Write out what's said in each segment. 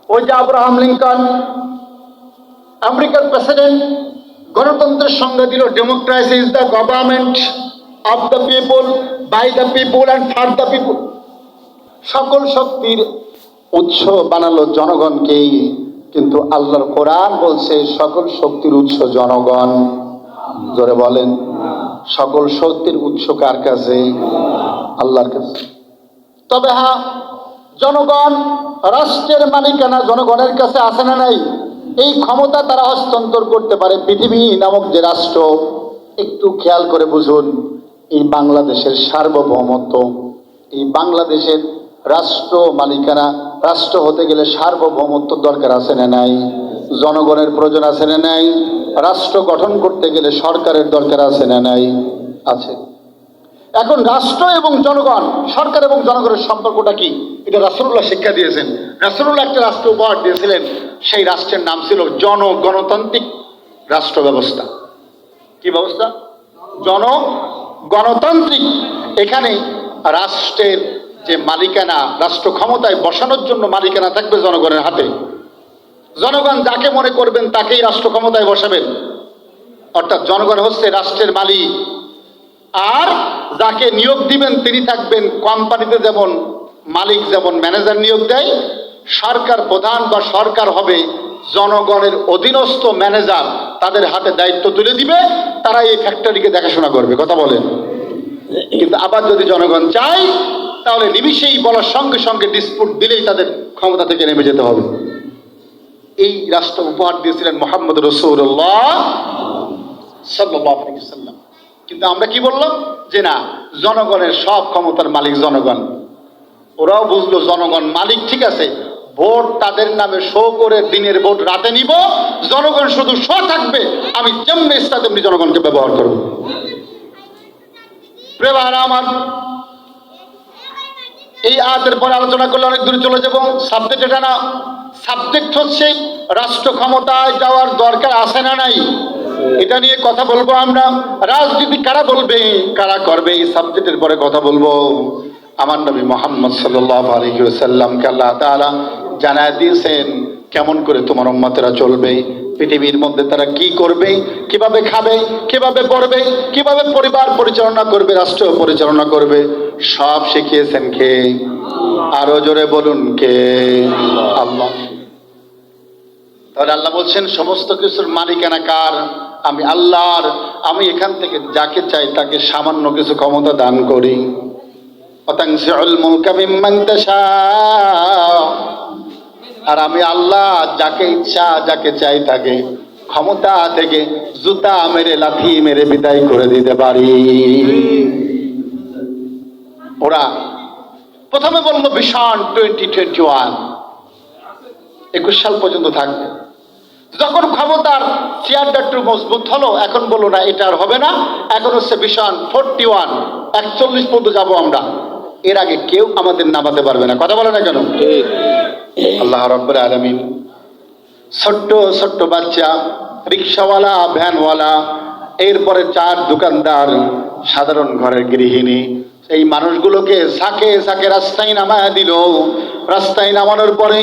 ওই যে Abraham Lincoln আমেরিকার প্রেসিডেন্ট গণতন্ত্রের সংজ্ঞা দিল, democracy is the government of the people, by the people and for the people. সকল শক্তির উৎস বানালো জনগণকেই, কিন্তু আল্লাহর কোরআন বলছে সকল শক্তির উৎস জনগণ। জোরে বলেন, সকল শক্তির উৎস কার কাছে? আল্লাহর কাছে। তবে হ্যাঁ, জনগণ রাষ্ট্রের মালিকানা জনগণের কাছে আছে না নাই? এই ক্ষমতা তারা হস্তান্তর করতে পারে। পৃথিবী নামক যে রাষ্ট্র, একটু খেয়াল করে বুঝুন, এই বাংলাদেশের সার্বভৌমত্ব, এই বাংলাদেশের রাষ্ট্র মালিকানা, রাষ্ট্র হতে গেলে সার্বভৌমত্ব দরকার আছে না নাই? জনগণের প্রয়োজন আছে না নাই? রাষ্ট্র গঠন করতে গেলে সরকারের দরকার আছে না নাই? আছে। এখন রাষ্ট্র এবং জনগণ, সরকার এবং জনগণের সম্পর্কটা কি, এটা রাসূলুল্লাহ শিক্ষা দিয়েছেন। রাসূলুল্লাহ একটা রাষ্ট্র উপহার দিয়েছিলেন, সেই রাষ্ট্রের নাম ছিল জনগণতান্ত্রিক রাষ্ট্র ব্যবস্থা। কি ব্যবস্থা? জনগণতান্ত্রিক। এখানে রাষ্ট্রের যে মালিকানা, রাষ্ট্র ক্ষমতায় বসানোর জন্য মালিকানা থাকবে জনগণের হাতে। জনগণ যাকে মনে করবেন তাকেই রাষ্ট্র ক্ষমতায় বসাবেন, অর্থাৎ জনগণ হচ্ছে রাষ্ট্রের মালিক। আর যাকে নিয়োগ দিবেন তিনি থাকবেন কোম্পানিতে, যেমন মালিক যেমন ম্যানেজার নিয়োগ দেয়, সরকার প্রধান বা সরকার হবে জনগণের অধীনস্থ ম্যানেজার, তাদের হাতে দায়িত্ব তুলে দিবে, তারা এই ফ্যাক্টরিকে দেখাশোনা করবে। কথা বলেন। কিন্তু আবার যদি জনগণ চায়, তাহলে নিমিষেই বলার সঙ্গে সঙ্গে ডিসপুট দিলেই তাদের ক্ষমতা থেকে নেমে যেতে হবে। এই রাষ্ট্র উপহার দিয়েছিলেন মুহাম্মদ রাসূলুল্লাহ সাল্লাল্লাহু আলাইহি ওয়াসাল্লাম। কিন্তু আমরা কি বললাম যে না, জনগণের সব ক্ষমতার মালিক জনগণ। ওরাও বুঝলো জনগণ মালিক, ঠিক আছে, ভোট তাদের নামে শো করে দিনের ভোট রাতে নিব, জনগণ শুধু শো থাকবে, আমি যেমনি ইচ্ছা তেমনি জনগণকে ব্যবহার করব। প্রেমারা আমার, এই আয়াতের পরে আলোচনা করলে অনেক দূরে চলে যাব। সাবজেক্ট এটা না, সাবজেক্ট হচ্ছে রাষ্ট্র ক্ষমতায় যাওয়ার দরকার আছে না নাই, এটা নিয়ে কথা বলবো আমরা। রাজনীতি কারা বলবে, কারা করবে, এই সাবজেক্টের পরে কথা বলবো। আমার নবী মুহাম্মদ সাল্লাল্লাহু আলাইহি ওয়াসাল্লামকে আল্লাহ তাআলা জানায় দিয়েছেন কেমন করে তোমার উম্মতেরা চলবে, পৃথিবীর মধ্যে তারা কি করবে, কিভাবে খাবে, কিভাবে পড়বে, কিভাবে পরিবার পরিচালনা করবে, রাষ্ট্র পরিচালনা করবে, সব শিখিয়েছেন কে? আরো জোরে বলুন কে? আল্লাহ। তাহলে আল্লাহ বলছেন সমস্ত কিছুর মালিকানা কার? আমি আল্লাহর। আমি এখান থেকে যাকে চাই তাকে সামান্য কিছু ক্ষমতা দান করি। অতাংশিউল মুলকা মিম্মান তাশা, আর আমি আল্লাহ যাকে ইচ্ছা যাকে চাই তাকে ক্ষমতা থেকে জুতা মেরে লাথি মেরে বিদায় করে দিতে পারি। ওরা প্রথমে বললো ভিশন 2021, 21 সাল পর্যন্ত থাকবে। যখন ক্ষমতার চেয়ারটা একটু মজবুত হলো, এখন বললো না এটা আর হবে না, এখন হচ্ছে ভিশন 41, 41 পর্যন্ত যাবো আমরা। এর আগে কেউ আমাদের নামাতে পারবে না। কথা বলে না কেন? আল্লাহ রাব্বুল আলামিন ছোট্ট ছোট্ট বাচ্চা, রিক্সাওয়ালা, ভ্যানওয়ালা, এরপরে চার দোকানদার, সাধারণ ঘরের গৃহিণী, এই মানুষগুলোকে ঝাঁকে ঝাঁকে রাস্তায় নামায় দিল। রাস্তায় নামানোর পরে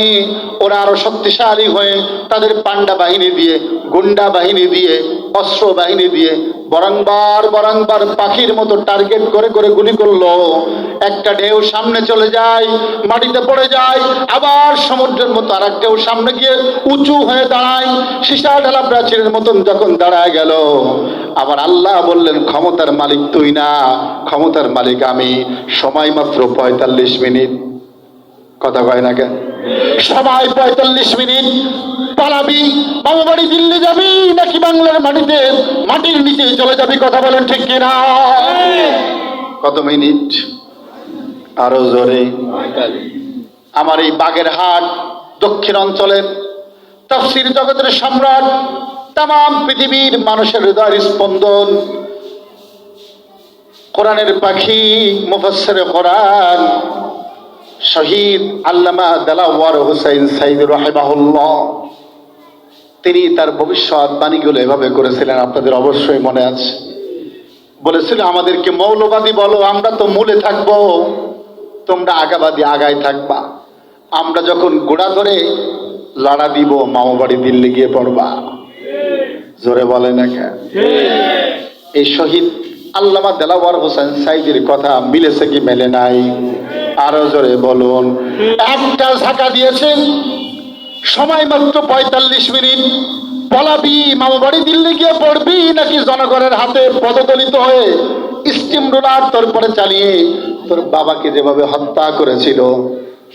ওরা আরো শক্তিশালী হয়ে তাদের পান্ডা বাহিনী দিয়ে, গুন্ডা বাহিনী দিয়ে, অস্ত্র বাহিনী দিয়ে বরংবার বরংবার পাখির মতো টার্গেট করে করে গুলি করলো। একটা ঢেউ সামনে চলে যায়, মাটিতে পড়ে যায়, আবার সমুদ্রের মতো আর এক ঢেউ সামনে গিয়ে উঁচু হয়ে দাঁড়ায়, সীসা ঢালা প্রাচীরের মতন যখন দাঁড়ায় গেল, আবার আল্লাহ বললেন ক্ষমতার মালিক তুই না, ক্ষমতার মালিক আমি। সময় মাত্র 45 মিনিট। কথা কয় না কেন? সবাই 45 মিনিট পালাবি, মামা বাড়ি দিল্লি যাবি নাকি বাংলার মাটিতে মাটির নিচে চলে যাবি? কথা বলেন ঠিক কিনা? কত মিনিট? আরো জোরে। আমার এই বাগেরহাট দক্ষিণ অঞ্চলের তাফসীর জগতের সম্রাট, তাম পৃথিবীর মানুষের হৃদয়ের স্পন্দন, কোরআনের পাখি, মুফাসসিরে কোরআন, শহীদ আল্লামা দেলাওয়ার হোসেন সাইদ রাহিমাহুল্লাহ, তিনি তার ভবিষ্যৎবাণীগুলো এভাবে করেছিলেন, আপনাদের অবশ্যই মনে আছে। বলেছিল আমাদেরকে মৌলবাদী বলো, আমরা তো মূলে থাকবো, তোমরা আগাবাদী আগায় থাকবা। আমরা যখন গোড়া ধরে লাড়া দিব, মামা বাড়ি দিল্লি গিয়ে পড়বা। জোরে বলে না কেন? এই শহীদ আল্লামা দেলাওয়ার হোসেন সাইদির কথা মিলেছে কি মেলে নাই? আরো জোরে বলুন। একটা ঝাঁকা দিয়েছেন, সময় মাত্র ৪৫ মিনিট। পলাবি, মামা বাড়ি দিল্লি গিয়ে পড়বি, নাকি জনগণের হাতে পদদলিত হয়ে স্টিম রোলার তোর পরে চালিয়ে তোর বাবাকে যেভাবে হত্যা করেছিল,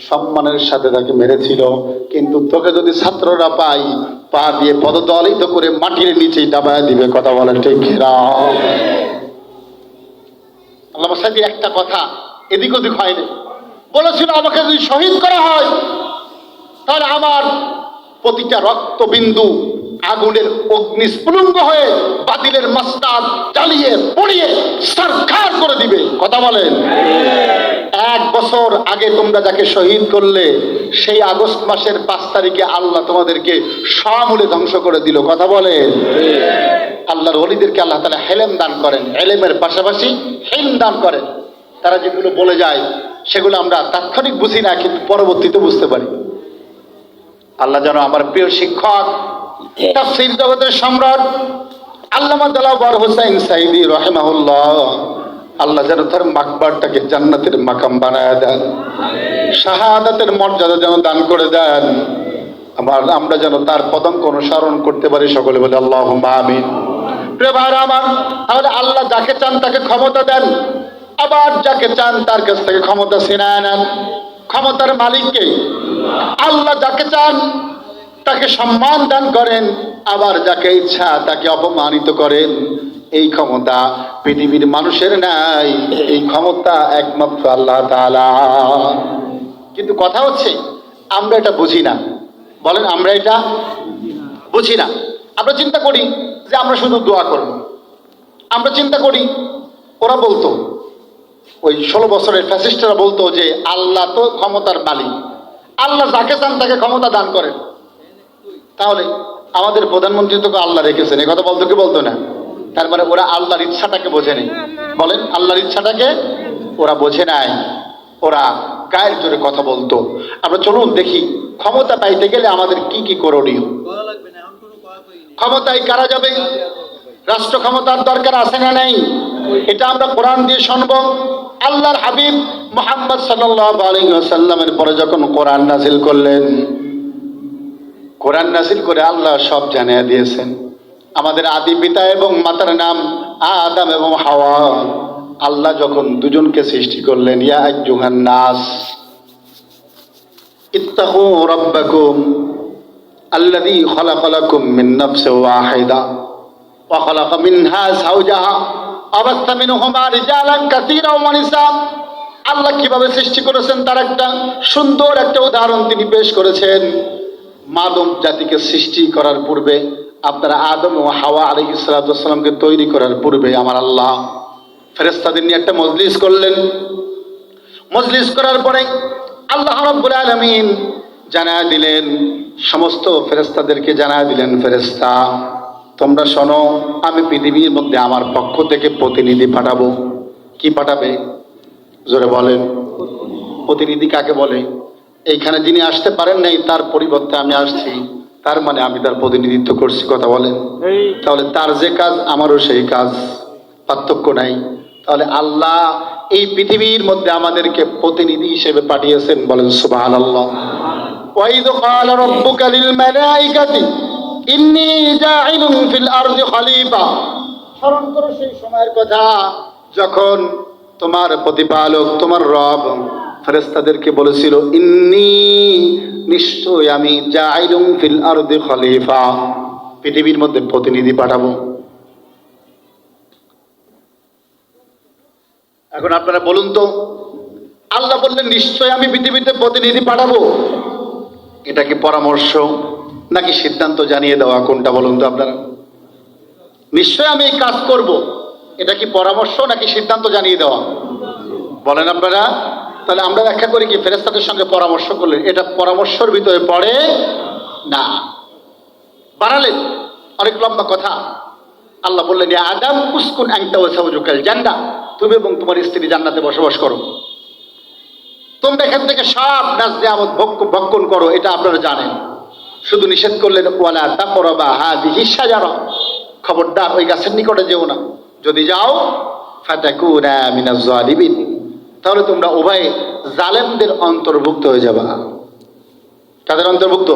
সম্মানের সাথে তাকে মেরেছিল, কিন্তু তোকে যদি ছাত্ররা পাই, পা দিয়ে পদদলিত করে মাটির নিচেই ডাবায় দিবে। কথা বলেন ঠিক কিনা? আল্লামা সাইদির একটা কথা এদিক ওদিক হয়নি, বলেছিল আমাকে যদি শহীদ করা হয় তাহলে আমার প্রতিটা রক্তবিন্দু আগুনের অগ্নিস্ফুলিঙ্গ হয়ে বাতিলের মাস্তাদ জ্বালিয়ে পড়িয়ে সরকার করে দিবে। কথা বলেন। 1 বছর আগে তোমরা যাকে শহীদ করলে, সেই আগস্ট মাসের 5 তারিখে আল্লাহ তোমাদেরকে সমূলে ধ্বংস করে দিল। কথা বলেন। আল্লাহর ওলিদেরকে আল্লাহ তাআলা হেলেম দান করেন, এলেমের পাশাপাশি হিলম দান করেন। তারা যেগুলো বলে যায় সেগুলো আমরা তাৎক্ষণিক বুঝি না, কিন্তু পরবর্তীতে বুঝতে পারি। আল্লাহ যেন আমার প্রিয় শিক্ষক, তাফসীর জগতের সম্রাট আল্লামা দেলাওয়ার হোসেন সাইদি রাহিমাহুল্লাহ, আল্লাহ যেন তার মাকবারটাকে জান্নাতের মাকাম বানায় দেন, শাহাদাতের মর্যাদা যেন দান করে দেন। আমরা যেন তার পদাঙ্ক অনুসরণ করতে পারি। সকলে বলে আল্লাহুম্মা আমিন। প্রিয় ভাইরা আমার, তাহলে আল্লাহ যাকে চান তাকে ক্ষমতা দেন, আবার যাকে চান তার কাছ থেকে ক্ষমতা ছিনায় নেন। ক্ষমতার মালিককে আল্লাহ, যাকে চান তাকে সম্মান দান করেন, আবার যাকে ইচ্ছা তাকে অপমানিত করেন। এই ক্ষমতা পৃথিবীর মানুষের নাই, এই ক্ষমতা একমাত্র আল্লাহ তাআলা। কিন্তু কথা হচ্ছে আমরা এটা বুঝি না। বলেন, আমরা এটা বুঝি না। আমরা চিন্তা করি যে আমরা শুধু দোয়া করব। আমরা চিন্তা করি, ওরা বলতো, ওই 16 বছরের ফ্যাসিস্টরা বলতো যে আল্লাহ তো ক্ষমতার মালিক, আল্লাহ যাকে চান তাকে ক্ষমতা দান করেন। তাহলে আমাদের প্রধানমন্ত্রী তো আল্লাহ রেখেছেন, এ কথা বলতো কি বলতো না? তার মানে ওরা আল্লাহর ইচ্ছাটাকে বোঝে নেই। বলেন, আল্লাহর ইচ্ছাটাকে ওরা বোঝে নাই, ওরা গায়ের জোরে কথা বলতো। আমরা চলুন দেখি ক্ষমতা পাইতে গেলে আমাদের কি কি করণীয়। ক্ষমতায় কারা যাবে? রাষ্ট্র ক্ষমতার দরকার আছে না নাই? এটা আমরা কোরআন দিয়ে শুনবো। আল্লাহর হাবিব মুহাম্মদ সাল্লাল্লাহু আলাইহি ওয়াসাল্লামের পরে যখন কোরআন নাযিল করলেন, কোরআন নাযিল করে আল্লাহ সব জানিয়ে দিয়েছেন। আমাদের আদি পিতা এবং মাতার নাম আদম এবং হাওয়া। আল্লাহ যখন দুজনকে সৃষ্টি করলেন, ইয়া আইয়ুহান নাস ইত্তাকু রাব্বাকুম আল্লাযী খালাকালাকুম মিন নাফসিন ওয়াহিদা ওয়া খালাকা মিনহা যাওজাহা ওয়া বাসসা মিনহুমা রিজালান কাসীরান ওয়া নিসা। আল্লাহ কিভাবে সৃষ্টি করেছেন তার একটা সুন্দর একটা উদাহরণ তিনি পেশ করেছেন। মানব জাতিকে সৃষ্টি করার পূর্বে, আপনারা আদম ও হাওয়া আলাইহিস সালাতু ওয়াস সালামকে তৈরি করার পূর্বে আমার আল্লাহ ফেরেশতাদের নিয়ে একটা মজলিস করলেন। মজলিস করার পরে আল্লাহ রাব্বুল আলামিন জানায়া দিলেন, সমস্ত ফেরেশতাদেরকে জানায়া দিলেন, ফেরেশতা তোমরা শোনো, আমি পৃথিবীর মধ্যে আমার পক্ষ থেকে প্রতিনিধি পাঠাবো। কি পাঠাবে? জোরে বলেন। প্রতিনিধি কাকে বলে? এইখানে যিনি আসতে পারেন নাই তার পরিবর্তে আমি আসছি, তার মানে আমি তার প্রতিনিধিত্ব করছি। কথা বলেন। তাহলে তার যে কাজ আমারও সেই কাজ, পার্থক্য নাই। তাহলে আল্লাহ এই পৃথিবীর মধ্যে আমাদেরকে প্রতিনিধি হিসেবে পাঠিয়েছেন। বলেন সুবহানাল্লাহ। ওয়াইদ ক্বালা রাব্বুকা লিল মালাইকাতি ইন্নী জাইলুন ফিল আরদি খলিফা। স্মরণ করো সেই সময়ের কথা যখন তোমার প্রতিপালক, তোমার রব ফেরেশতাদেরকে বলেছিল, ইন্নী নিশ্চয় আমি জাইলুন ফিল আরদি খলিফা, পৃথিবীর মধ্যে প্রতিনিধি পাঠাবো। এখন আপনারা বলুন তো, আল্লাহ বললেন নিশ্চয় আমি পৃথিবীতে প্রতিনিধি পাঠাবো, এটা কি পরামর্শ নাকি সিদ্ধান্ত জানিয়ে দেওয়া? কোনটা বলুন তো আপনারা? নিশ্চয় আমি এই কাজ করব, এটা কি পরামর্শ নাকি সিদ্ধান্ত জানিয়ে দেওয়া? বলেন আপনারা। তাহলে আমরা ব্যাখ্যা করি কি, ফেরেশতাদের সঙ্গে পরামর্শ করলেন, এটা পরামর্শের ভিতরে পড়ে না। বাড়ালেন অনেক লম্বা কথা। আল্লাহ বললেন, ইয়া আদম উসকুন আনতা ওয়া যাওজুকাল জান্নাহ, তুমি এবং তোমার স্ত্রী জান্নাতে বসবাস করো। তোমরা এখান থেকে সব নাজ নিয়ামত ভক্ষণ করো, এটা আপনারা জানেন। শুধু নিষেধ করলেন ওয়ালা তাকরাবা হাযিহি শাজারা, খবরদার ওই গাছের নিকটে যেও না, যদি যাও ফাতাকুনা মিনাজ জালিমিন, তাহলে তোমরা উভয় জালেমদের অন্তর্ভুক্ত হয়ে যাবা। কাদের অন্তর্ভুক্ত?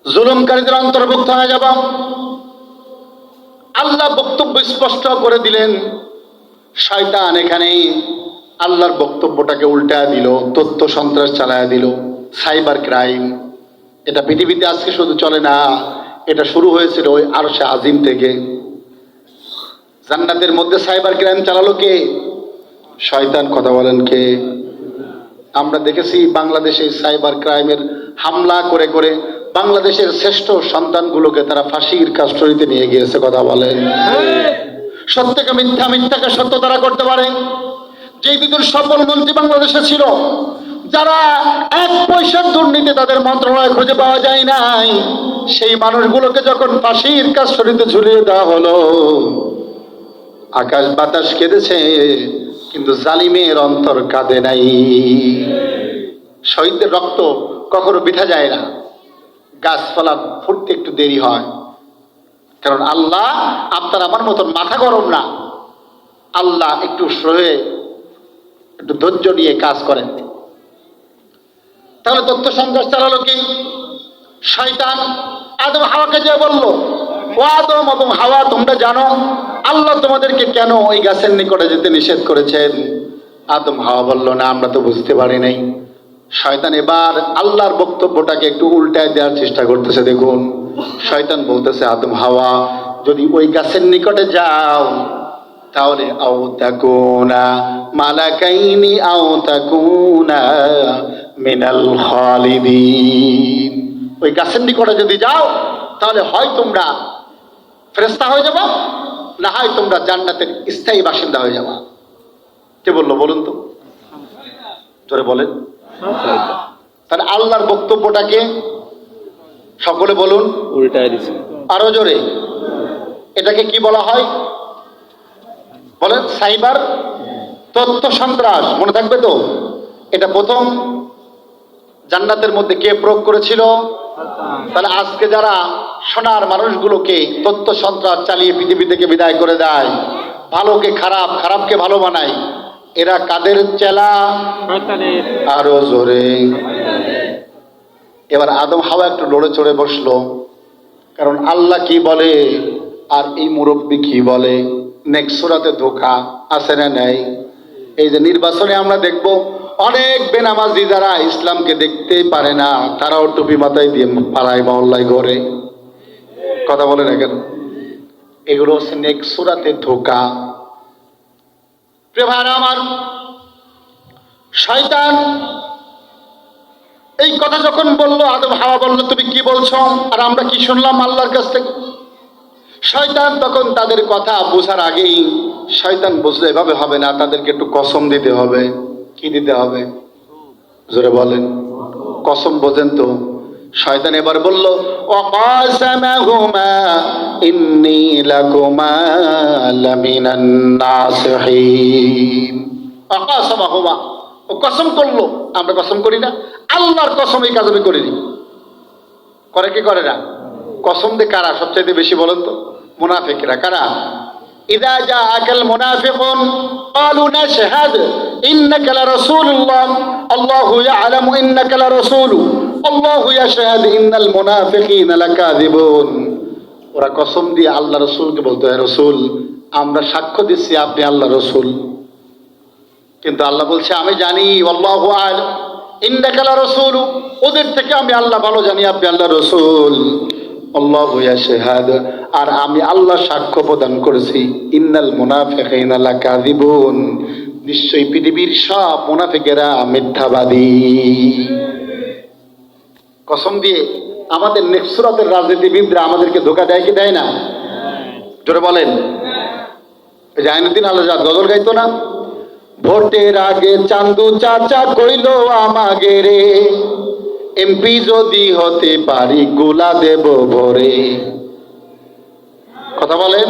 জুলুমকারীদের অন্তর্ভুক্ত হয়ে যাবা। আল্লাহ বক্তব্য স্পষ্ট করে দিলেন। শয়তান এখানে আল্লাহর বক্তব্যটাকে উল্টা দিল, তথ্য সন্ত্রাস চালায়া দিল, সাইবার ক্রাইম। এটা পৃথিবীতে আজকে শুধু চলে না, এটা শুরু হয়েছিল ওই আরশে আজিম থেকে। জান্নাতের মধ্যে সাইবার ক্রাইম চালালো কে? শয়তান। কথা বলেন কে? আমরা দেখেছি বাংলাদেশে সাইবার ক্রাইমের হামলা করে করে বাংলাদেশের শ্রেষ্ঠ সন্তানগুলোকে তারা ফাঁসির কাস্টডিতে নিয়ে গিয়েছে। কথা বলেন। সত্যকে মিথ্যা, মিথ্যাকে সত্য তারা করতে পারে। যেই বিদুর সফল মন্ত্রী বাংলাদেশে ছিল, যারা 1 পয়সার দুর্নীতি তাদের মন্ত্রণালয় খুঁজে পাওয়া যায় নাই, সেই মানুষগুলোকে যখন ফাঁসির কাস্টডিতে ঝুলিয়ে দেওয়া হলো, আকাশ বাতাস কেঁদেছে, কিন্তু জালিমের অন্তর কাঁদে নাই। শহীদদের রক্ত কখনো বৃথা যায় না। গাছপালা ফুটতে একটু দেরি হয়, কারণ আল্লাহ আপনার আমার মতন মাথা গরম না। আল্লাহ একটু সহে, একটু ধৈর্য নিয়ে কাজ করেন। তাহলে তথ্য সন্ত্রাস চালালো কি? শয়তান আদম হাওয়াকে যে বলল, ও আদম এবং হাওয়া, তোমরা জানো আল্লাহ তোমাদেরকে কেন ওই গাছের নিকটে যেতে নিষেধ করেছেন? আদম হাওয়া বলল, না, আমরা তো বুঝতে পারি নাই। শয়তান এবার আল্লাহর বক্তব্যটাকে একটু উল্টায় দেওয়ার চেষ্টা করতেছে। দেখুন, শয়তান বলতেছে, আদম হাওয়া, যদি ওই গাছের নিকটে যাও তাহলে আও তাকুনা মালাকাইনি আও তাকুনা মিনাল খালিদিন, ওই গাছের নিকটে যদি যাও তাহলে হয় তোমরা ফেরেশতা হয়ে যাবে, না হয় তোমরা জান্নাতের স্থায়ী বাসিন্দা হয়ে যাবে। কে বললো বলুন তো? জোরে বলেন। তাহলে আল্লাহর বক্তব্যটাকে সকলে বলুন উল্টায় দিছে। আরো জোরে। এটাকে কি বলা হয় বলেন? সাইবার তথ্য সন্ত্রাস। মনে থাকবে তো? এটা প্রথম জান্নাতের মধ্যে কে প্রয়োগ করেছিল? তাহলে আজকে যারা সোনার মানুষগুলোকে তথ্য সন্ত্রাস চালিয়ে পৃথিবী থেকে বিদায় করে দেয়, ভালোকে খারাপ, খারাপকে ভালো বানায়, এরা কাদের চেলা? আরো জোরে। এবার আদম হাওয়া একটু লড়ে চড়ে বসলো, কারণ আল্লাহ কি বলে আর এই মুরব্বী কি বলে। নেক্সট সূরাতে ধোঁকা আছে না নাই? এই যে নির্বাচনে আমরা দেখব অনেক বেনামাজি যারা ইসলামকে দেখতেই পারে না, তারাও টুপি মাথায় দিয়ে পাড়ায় মহল্লায় ঘরে। কথা বলে না কেন? এগুলো হচ্ছে নেক্সট সূরাতে ধোঁকা। প্রিয় ভাইরা আমার, শয়তান এই কথা যখন বললো, আদম হাওয়া বললো, তুমি কি বলছো আর আমরা কি শুনলাম আল্লাহর কাছ থেকে? শয়তান তখন তাদের কথা বোঝার আগেই শয়তান বুঝলো এভাবে হবে না, তাদেরকে একটু কসম দিতে হবে। কি দিতে হবে? জোরে বলেন। কসম বোঝেন তো? শয়তান এবার বলল, ওয়াকাসামাহুমা ইন্নী লাকুমা লামিনান নাসিহিন। ওয়াকাসামাহুমা, ও কসম করলো। আমরা কসম করি না? আল্লাহর কসম এই কাজ আমি করিনি। করে কি করে না? কসম দে কারা সবচাইতে বেশি বলেন তো? মুনাফিকরা। কারা? ইযা জাআকাল মুনাফিকুন ক্বালু নাশহাদ ইন্নাকা লারাসূলুল্লাহ আল্লাহু ইয়ালামু ইন্নাকা লারাসূলু আল্লাহু ইয়াশহাদ ইন্নাল মুনাফিকিনা লাকাযিবুন। ওরা কসম দিয়ে আল্লাহ রাসূলকে বলতো, হে রাসূল, আমরা সাক্ষ্য দিচ্ছি আপনি আল্লাহ রাসূল। কিন্তু আল্লাহ বলছে, আমি জানি, আল্লাহু আ'লাম ইন্নাকা লারাসূলু, ওদের থেকে আমি আল্লাহ ভালো জানি আপনি আল্লাহ রাসূল। আল্লাহু ইয়াশহাদ, আর আমি আল্লাহ সাক্ষ্য প্রদান করেছি, ইন্নাল মুনাফিকিনা লাকাযিবুন, নিশ্চয়ই পৃথিবীর সব মুনাফিকেরা মিথ্যাবাদী। কসম দিয়ে আমাদের নেক্সট সূরাতের রাজনীতিবিদরা আমাদেরকে ধোঁকা দেয় কি দেয় না? জোরে বলেন। এই যে আইনুদ্দিন আলাজাদ গজল গাইতো না, ভোটের আগে চান্দু চাচা কইলো আমাগে রে, এমপি যদি হতে পারি গোলা দেব ভরে। কথা বলেন।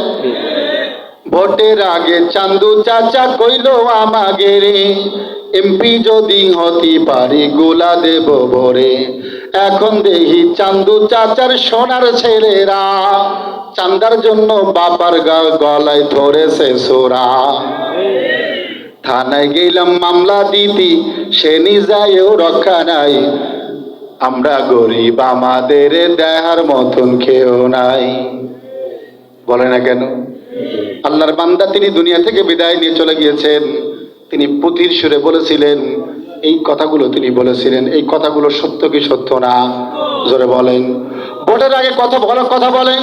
ভোটের আগে চান্দু চাচা কইলো আমাগে রে, এমপি যদি হতে পারি গোলা দেব ভরে। এখন দেখি চান্দু চাচার সোনার ছেলেরা চান্দার জন্য বাবার গলায় ধরেছে সোরা। থানায় গেলাম মামলা দিতি, সে নিজায়ও রক্ষা নাই। আমরা গরিব, আমাদের দেহার মতন কেউ নাই। বলে না কেন? আল্লাহর বান্দা তিনি দুনিয়া থেকে বিদায় নিয়ে চলে গিয়েছেন। তিনি পুতির সুরে বলেছিলেন, এই কথাগুলো তিনি বলেছিলেন, এই কথাগুলো সত্য কি সত্য না? জোরে বলেন। ভোটের আগে কথা বলেন,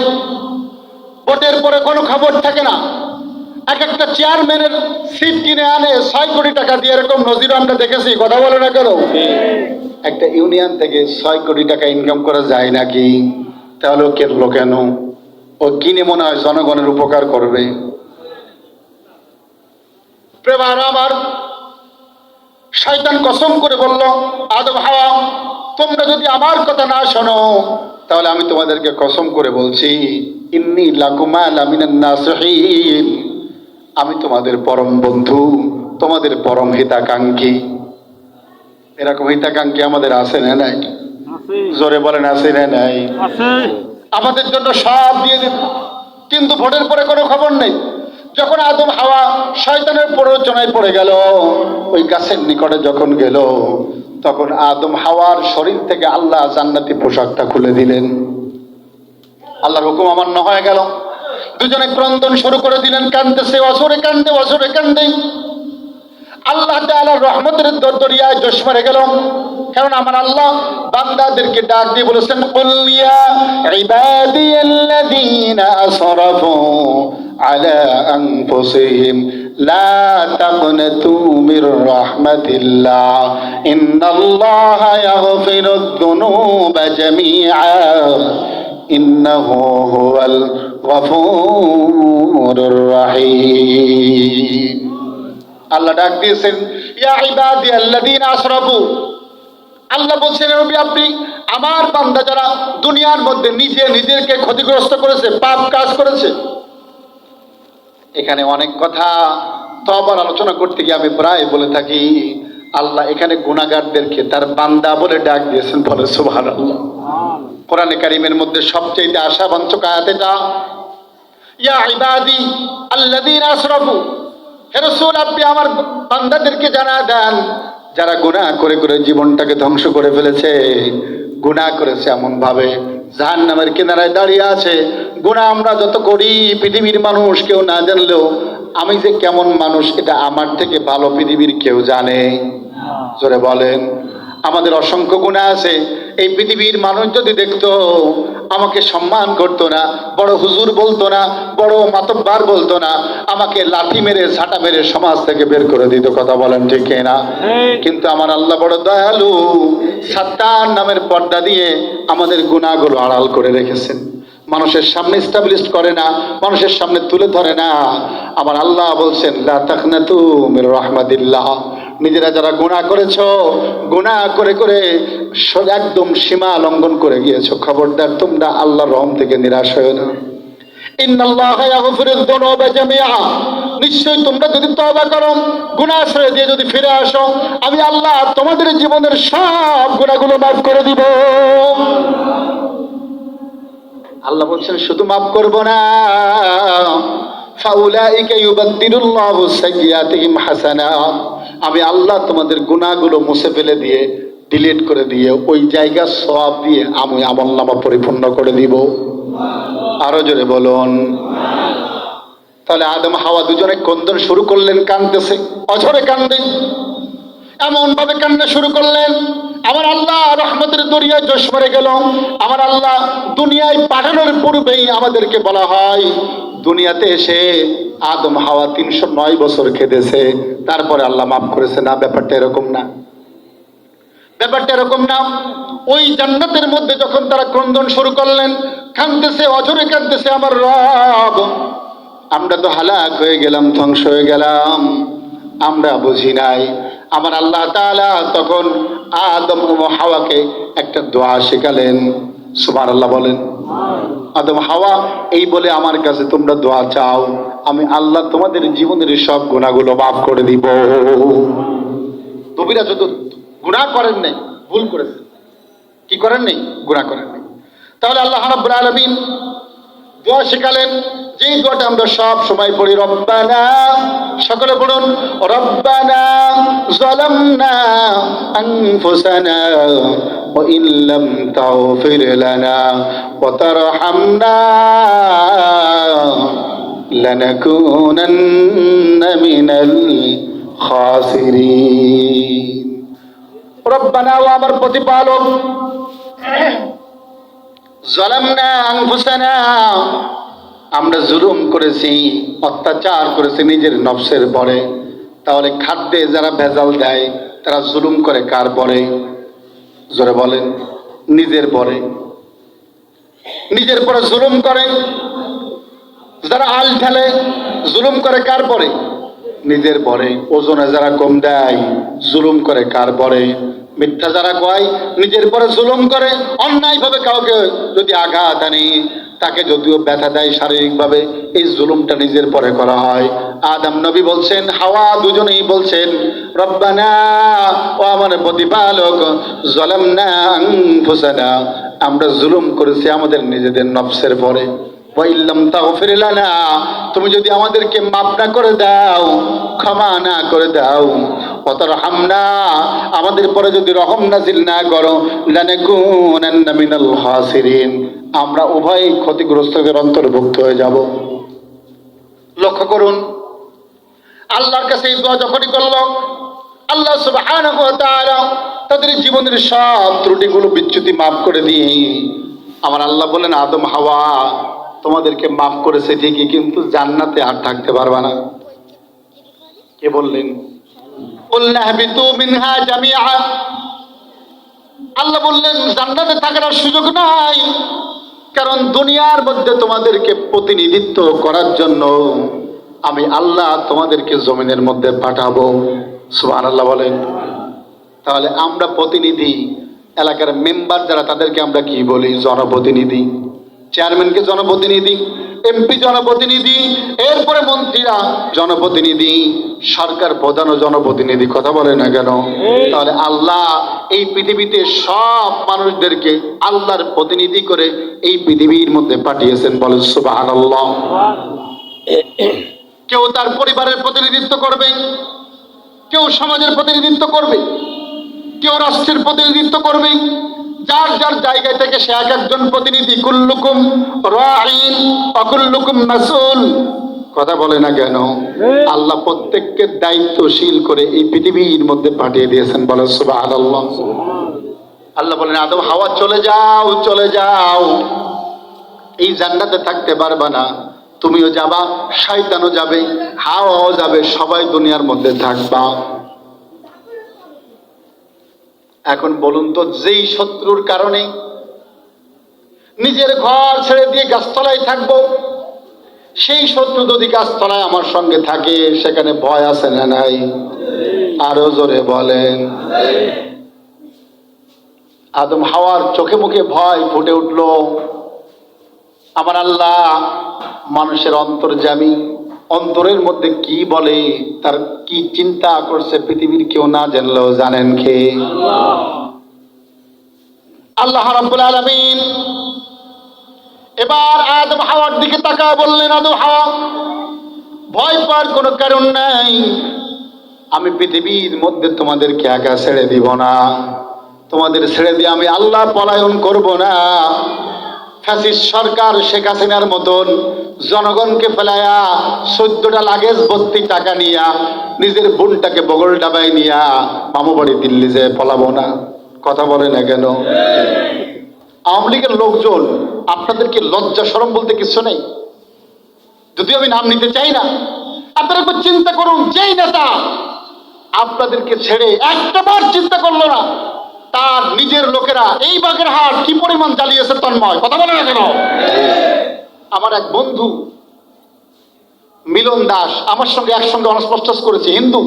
ভোটের পরে কোনো খবর থাকে না। এক একটা চেয়ারম্যানের সিট কিনে আনে 6 কোটি টাকা দিয়ে, এরকম নজির আমরা দেখেছি। কথা বলে না কেন? একটা ইউনিয়ন থেকে 6 কোটি টাকা ইনকাম করা যায় নাকি? তাহলে কেনলো কেন? ও কিনে মনে হয় জনগণের উপকার করবে। প্রেমার আমার, শয়তান কসম করে বলল, আদম হাওয়া তোমরা যদি আমার কথা না শোনো তাহলে আমি তোমাদেরকে কসম করে বলছি, ইন্নী লাকুমা লামিনান নাসিহিন, আমি তোমাদের পরম বন্ধু, তোমাদের পরম হিতাকাঙ্ক্ষী। এরকম হিতাকাঙ্ক্ষী আমাদের আছে না নাই? জোরে বলেন, আছে না নাই? আমাদের জন্য সব দিয়ে দিন, কিন্তু ভোটের পরে কোনো খবর নেই। যখন আদম হাওয়া শয়তানের প্ররোচনায় পড়ে গেল, ওই গাছের নিকটে যখন গেল, তখন আদম হাওয়ার শরীর থেকে আল্লাহ জান্নাতি পোশাকটা খুলে দিলেন। আল্লাহর হুকুম অমান্য হয়ে গেল। দুজনে ক্রন্দন শুরু করে দিলেন, কাঁদতেছে, অসরে কান্দে, অসরে কান্দে। আল্লাহ তাআলার রহমতের দরিয়ায় জোশ মেরে গেল। কারণ আমার আল্লাহ বান্দাদেরকে ডাক দিয়ে বলেছেন, কুল ইয়া ইবাদিয়াল্লাযীনা আসরাফু আলা আনফুসিহিম লা তাকনাতু মির রাহমাতিল্লাহ ইন্নাল্লাহা ইয়াগফিরুদ যুনুবা জামিআ ইন্নাহু হুয়াল গফুরুর রহিম। আল্লাহ ডাক দিয়েছেন, ইয়া ইবাদিয়াল্লাযীনা আসরাফু। আল্লাহ বলছেন, নবী আপনি আমার বান্দা যারা দুনিয়ার মধ্যে নিজেদেরকে ক্ষতিগ্রস্ত করেছে, পাপ কাজ করেছে। এখানে অনেক কথা তওবার আলোচনা করতে গিয়ে আমি প্রায় বলে থাকি, আল্লাহ এখানে গুনাহগারদেরকে তার বান্দা বলে ডাক দিয়েছেন। বলে সুবহানাল্লাহ। কোরআনে কারীমের মধ্যে সবচেয়ে আশাবাঞ্চক আয়াত এটা, ইয়া ইবাদি আল্লাযীনা আসরাফু। হে রাসূল আপনি আমার বান্দাদেরকে জানা দেন যারা গুনাহ করে করে জীবনটাকে ধ্বংস করে ফেলেছে, গুনাহ করেছে এমন ভাবে জাহান্নামের কিনারায় দাঁড়িয়ে আছে। গুনাহ আমরা যত করি পৃথিবীর মানুষ কেউ না জানলেও আমি যে কেমন মানুষ এটা আমার থেকে ভালো পৃথিবীর কেউ জানে। জোরে বলেন। আমাদের অসংখ্য গুনাহ আছে, এই পৃথিবীর মানুষ যদি দেখতো আমাকে সম্মান করতো না, বড় হুজুর বলতো না, বড় মাতব্বার বলতো না, আমাকে লাঠি মেরে ঝাঁটা মেরে সমাজ থেকে বের করে দিত। কথা বলেন ঠিক না? কিন্তু আমার আল্লাহ বড় দয়ালু, সাত্তার নামের পর্দা দিয়ে আমাদের গুনাহগুলো আড়াল করে রেখেছেন। মানুষের সামনে এস্টাবলিশ করে না, মানুষের সামনে তুলে ধরে না। আমার আল্লাহ বলছেন, লা তাকনাতু মির রাহমাতিল্লাহ। নিজেরা যারা গুনাহ করেছো, গুনাহ করে করে একদম সীমা লঙ্ঘন করে গিয়েছো, খবরদার তোমরা আল্লাহর রহম থেকে নিরাশ হয়ো না। ইন্নাল্লাহা ইয়াগফিরুয যুনুবা জামিআ। নিশ্চয়ই তোমরা যদি তওবা করো, গুনাহ ছেড়ে দিয়ে যদি ফিরে আসো, আমি আল্লাহ তোমাদের জীবনের সব গুনাহগুলো মাফ করে দিব। আল্লাহ বলছেন শুধু মাফ করব না, ফাউলাইকা ইউবাদদিলুল্লাহু সাইয়্যাতিহিম হাসানাত। আমি আল্লাহ তোমাদের গুনাহগুলো মুছে ফেলে দিয়ে, ডিলিট করে দিয়ে, ওই জায়গা সওয়াব দিয়ে আমি আমলনামা পরিপূর্ণ করে দিব। আরো জোরে বলুন। তাহলে আদম হাওয়া দুজনে ক্রন্দন শুরু করলেন, কাঁদতেছে, অঝরে কান্দে, এমন ভাবে কান্না শুরু করলেন। আমার আল্লাহ রহমতের দরিয়ায় জোশ মেরে গেল। আমার আল্লাহ দুনিয়ায় পাঠানোর পূর্বেই আমাদেরকে বলা হয়, দুনিয়াতে এসে আদম হাওয়া 309 বছর খেতেছে, তারপরে আল্লাহ মাফ করেছে। না, ব্যাপারটা এরকম না, ব্যাপারটা এরকম না। ওই জান্নাতের মধ্যে যখন তারা ক্রন্দন শুরু করলেন, কাঁদতেছে, অঝরে কাঁদতেছে, আমার রব আমরা তো হালাক হয়ে গেলাম, ধ্বংস হয়ে গেলাম, আমরা বুঝি নাই। আমার আল্লাহ তাআলা তখন আদম ও হাওয়াকে একটা দোয়া শেখালেন। সুবহানাল্লাহ বলেন। আদম হাওয়া এই বলে আমার কাছে তোমরা দোয়া চাও, আমি আল্লাহ তোমাদের জীবনের সব গুনাহগুলো মাফ করে দিব। নবীরা যত গুনাহ করেন নাই, ভুল করেছেন। কি করেন নাই? গুনাহ করেন নাই। তাহলে আল্লাহ রাব্বুল আলামিন দোয়া শেখালেন, যেই দোয়াটা আমরা সব সময় পড়ি, রব্বানা, সকলে পড়ুন, রব্বানা যালামনা আনফুসানা ওয়া ইল্লাম তাগফির লানা ওয়া তারহামনা লানাকুনান্না মিনাল খাসিরিন। রব্বানা, ও আমার প্রতিপালক, যালামনা আনফুসানা, আমরা জুলুম করেছি, অত্যাচার করেছি নিজের নফসের পরে। তাহলে খাদ্যে যারা ভেজাল দেয় তারা জুলুম করে কার পরে? জোরে বলেন। নিজের পরে। নিজের পরে জুলুম করে। যারা আল ঢালে জুলুম করে কার পরে? নিজের পরে। ওজনে যারা কম দেয় জুলুম করে কার পরে? মিথ্যা যারা কয় নিজের পরে জুলুম করে। অন্যায়ভাবে কাউকে যদি আঘাত আনে, তাকে যদিও ব্যথা দেয় শারীরিকভাবে, এই জুলুমটা নিজের পরে করা হয়। আদম নবী বলছেন, হাওয়া দুজনেই বলছেন, রব্বানা, ও আমার প্রতিপালক, যালামনা আনফুসানা, আমরা জুলুম করেছি আমাদের নিজেদের নফসের পরে। ওয়া ইল্লাম তাগফির লানা, তুমি যদি আমাদেরকে মাফ না করে দাও, ক্ষমা না করে দাও, ওয়া তারহামনা, আমাদের পরে যদি রহম নাজিল না করো, লানাকুনান্না মিনাল খাসিরিন, আমরা উভয় ক্ষতিগ্রস্তদের অন্তর্ভুক্ত হয়ে যাব। লক্ষ্য করুন, আল্লাহর কাছে এই দোয়া যখনই করল, আল্লাহ সুবহানাহু ওয়া তাআলা তাদের জীবনের সব ত্রুটিগুলো বিচ্যুতি মাফ করে দিয়ে আমার আল্লাহ বলেন, আদম হাওয়া তোমাদেরকে মাফ করেছে ঠিকই, কিন্তু জান্নাতে আর থাকতে পারবা না। কে বললেন? কুলনা হাবিতু মিনহা জামিআ, আল্লাহ বললেন জান্নাতে থাকার সুযোগ নাই, কারণ দুনিয়ার মধ্যে তোমাদেরকে প্রতিনিধিত্ব করার জন্য আমি আল্লাহ তোমাদেরকে জমিনের মধ্যে পাঠাবো। সুবহানাল্লাহ বলেন। তাহলে আমরা প্রতিনিধি, এলাকার মেম্বার যারা তাদেরকে আমরা কি বলি? জনপ্রতিনিধি। চেয়ারম্যানকে জনপ্রতিনিধি, এমপি জনপ্রতিনিধি, এরপরে মন্ত্রীরা জনপ্রতিনিধি, সরকার প্রধানও জনপ্রতিনিধি। কথা বলে না কেন? তাহলে আল্লাহ এই পৃথিবীতে সব মানুষদেরকে আল্লাহর প্রতিনিধি করে এই পৃথিবীর মধ্যে পাঠিয়েছেন। বলেন সুবহানাল্লাহ। কেউ তার পরিবারের প্রতিনিধিত্ব করবে, কেউ সমাজের প্রতিনিধিত্ব করবে, কেউ রাষ্ট্রের প্রতিনিধিত্ব করবে। যার যার জায়গায় থেকে সে এক একজন প্রতিনিধি। কুল্লুকুম রাঈন ওয়া কুল্লুকুম মাসউল। কথা বলে না কেন? আল্লাহ প্রত্যেককে দায়িত্বশীল করে এই পৃথিবীর মধ্যে পাঠিয়ে দিয়েছেন। বলে সুবহানাল্লাহ। আল্লাহ বলেন, আদম হাওয়া চলে যাও, চলে যাও, এই জান্নাতে থাকতে পারবা না, তুমিও যাবা, শয়তানও যাবে, হাওয়াও যাবে, সবাই দুনিয়ার মধ্যে থাকবা। এখন বলুন তো, যেই শত্রুর কারণে নিজের ঘর ছেড়ে দিয়ে গাছতলায় থাকবো, সেই শত্রু যদি গাছতলায় আমার সঙ্গে থাকে, সেখানে ভয় আছে না নাই? আরো জোরে বলেন। আদম হাওয়ার চোখে মুখে ভয় ফুটে উঠল। আমার আল্লাহ মানুষের অন্তর্যামী, অন্তরের মধ্যে কি বলে, তার কি চিন্তা করছে পৃথিবীর কেউ না জানলেও জানেন কে? আল্লাহ রাব্বুল আলামিন এবার আদম হাওয়ার দিকে তাকায় বললেন, আদম হাওয়া, ভয় পাওয়ার কোনো কারণ নাই, আমি পৃথিবীর মধ্যে তোমাদেরকে একা ছেড়ে দিব না, তোমাদের ছেড়ে দিয়ে আমি আল্লাহ পলায়ন করব না। ফ্যাসিস্ট সরকার শেখ হাসিনার মতন জনগণকে ফেলায়া 14টা লাগেজ ভর্তি টাকা নিয়া নিজের বোনটাকে বগল ডাবায় নিয়া মামু বাড়ি দিল্লি যেয়ে পলাবো না। কথা বলে না কেন? আওয়ামী লীগের লোকজন, আপনাদেরকে লজ্জা শরম বলতে কিছু নেই, যদিও আমি নাম নিতে চাই না। আপনারা একবার চিন্তা করুন, যেই নেতা আপনাদেরকে ছেড়ে একটা বার চিন্তা করলো না, তার নিজের লোকেরা এই বাগেরহাট কি পরিমাণ জ্বালিয়েছে তন্ময়। কথা বলে না কেন? আমার এক বন্ধু মিলন দাস আমার সঙ্গে একসঙ্গে অনার্স মাস্টার্স করেছে, হিন্দু।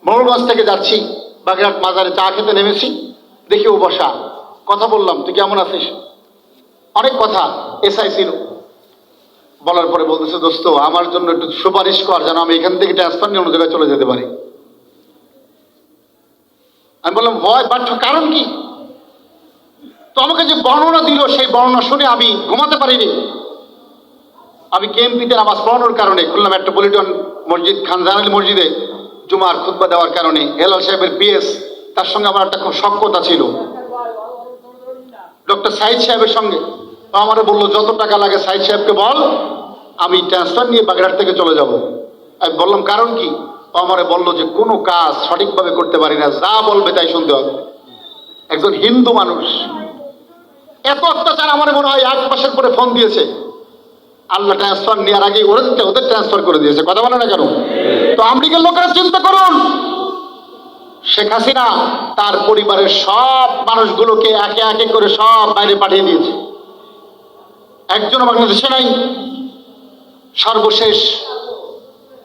মোহনগঞ্জ থেকে যাচ্ছি, বাগেরহাট বাজারে চা খেতে নেমেছি, দেখি ও বসা। কথা বললাম, তুই কেমন আছিস? অনেক কথা, এসআই ছিল। বলার পরে বলতেছে, দোস্ত আমার জন্য একটু সুপারিশ কর, যেন আমি এখান থেকে ট্রান্সফার নিয়ে অন্য জায়গায় চলে যেতে পারি। আমি বললাম ভয়, বাট কারণ কি? তো আমাকে যে বর্ণনা দিল সেই বর্ণনা শুনে আমি ঘুমাতে পারিনি। আমি কেএমপিতে নামাজ পড়ানোর কারণে খুলনা মেট্রোপলিটন মসজিদ খানজানালি মসজিদে জুমার খুতবা দেওয়ার কারণে হেলাল সাহেবের পিএস, তার সঙ্গে আমার একটা খুব সখ্যতা ছিল, ডক্টর সাইদ সাহেবের সঙ্গে। ও আমারে বললো যত টাকা লাগে সাইদ সাহেবকে বল, আমি ট্রান্সফার নিয়ে বাগেরহাট থেকে চলে যাব। আমি বললাম কারণ কি? ও আমারে বললো যে কোনো কাজ সঠিকভাবে করতে পারি না, যা বলবে তাই শুনতে হবে। একজন হিন্দু মানুষ, এত অত্যাচার আমার মনে হয় 1 মাসের পরে ফোন দিয়েছে। আল্লাহ ট্রান্সফার নেওয়ার আগে ওদের ট্রান্সফার করে দিয়েছে। কথা বলে না কেন? তো আমেরিকার লোকেরা চিন্তা করুন, শেখ হাসিনা তার পরিবারের সব মানুষগুলোকে একে একে করে সব বাইরে পাঠিয়ে দিয়েছে, একজনও বাংলাদেশে নাই। সর্বশেষ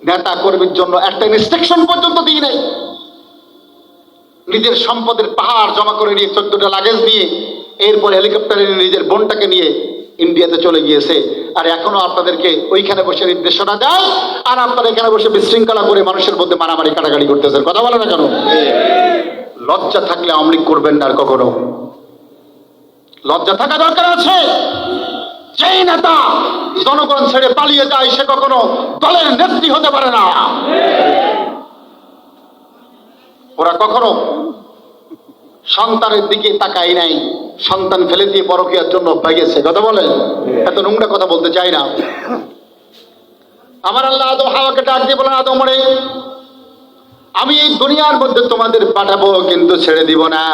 নেতা কর্মীর জন্য একটা ইনস্ট্রাকশন পর্যন্ত দিই নাই। নিজের সম্পদের পাহাড় জমা করে নিয়ে 14টা লাগেজ নিয়ে এরপর হেলিকপ্টারে নিজের বোনটাকে নিয়ে ইন্ডিয়াতে চলে গিয়েছে। আর এখনো আপনাদেরকে ওইখানে বসে নির্দেশনা দেয়, আর আপনারা এখানে বসে বিশৃঙ্খলা করে মানুষের মধ্যে মারামারি কাটাকাটি করতেছেন। কথা বলে না কেন? লজ্জা থাকলে আওয়ামী লীগ করবেন না আর কখনো। লজ্জা থাকা দরকার আছে। যেই নেতা জনগণ ছেড়ে পালিয়ে যায় সে কখনো দলের নেত্রী হতে পারে না। ওরা কখনো সন্তানের দিকে তাকাই নাই, সন্তান ফেলে দিয়ে পরকীয়ার জন্য ভাগেছে। কথা বলেন, এত নোংরা কথা বলতে চাই না। আমার আল্লাহ আদম হাওয়াকে ডাক দিয়ে বলেন, আদম রে, আমি এই দুনিয়ার মধ্যে তোমাদের পাঠাবো কিন্তু ছেড়ে দিব না।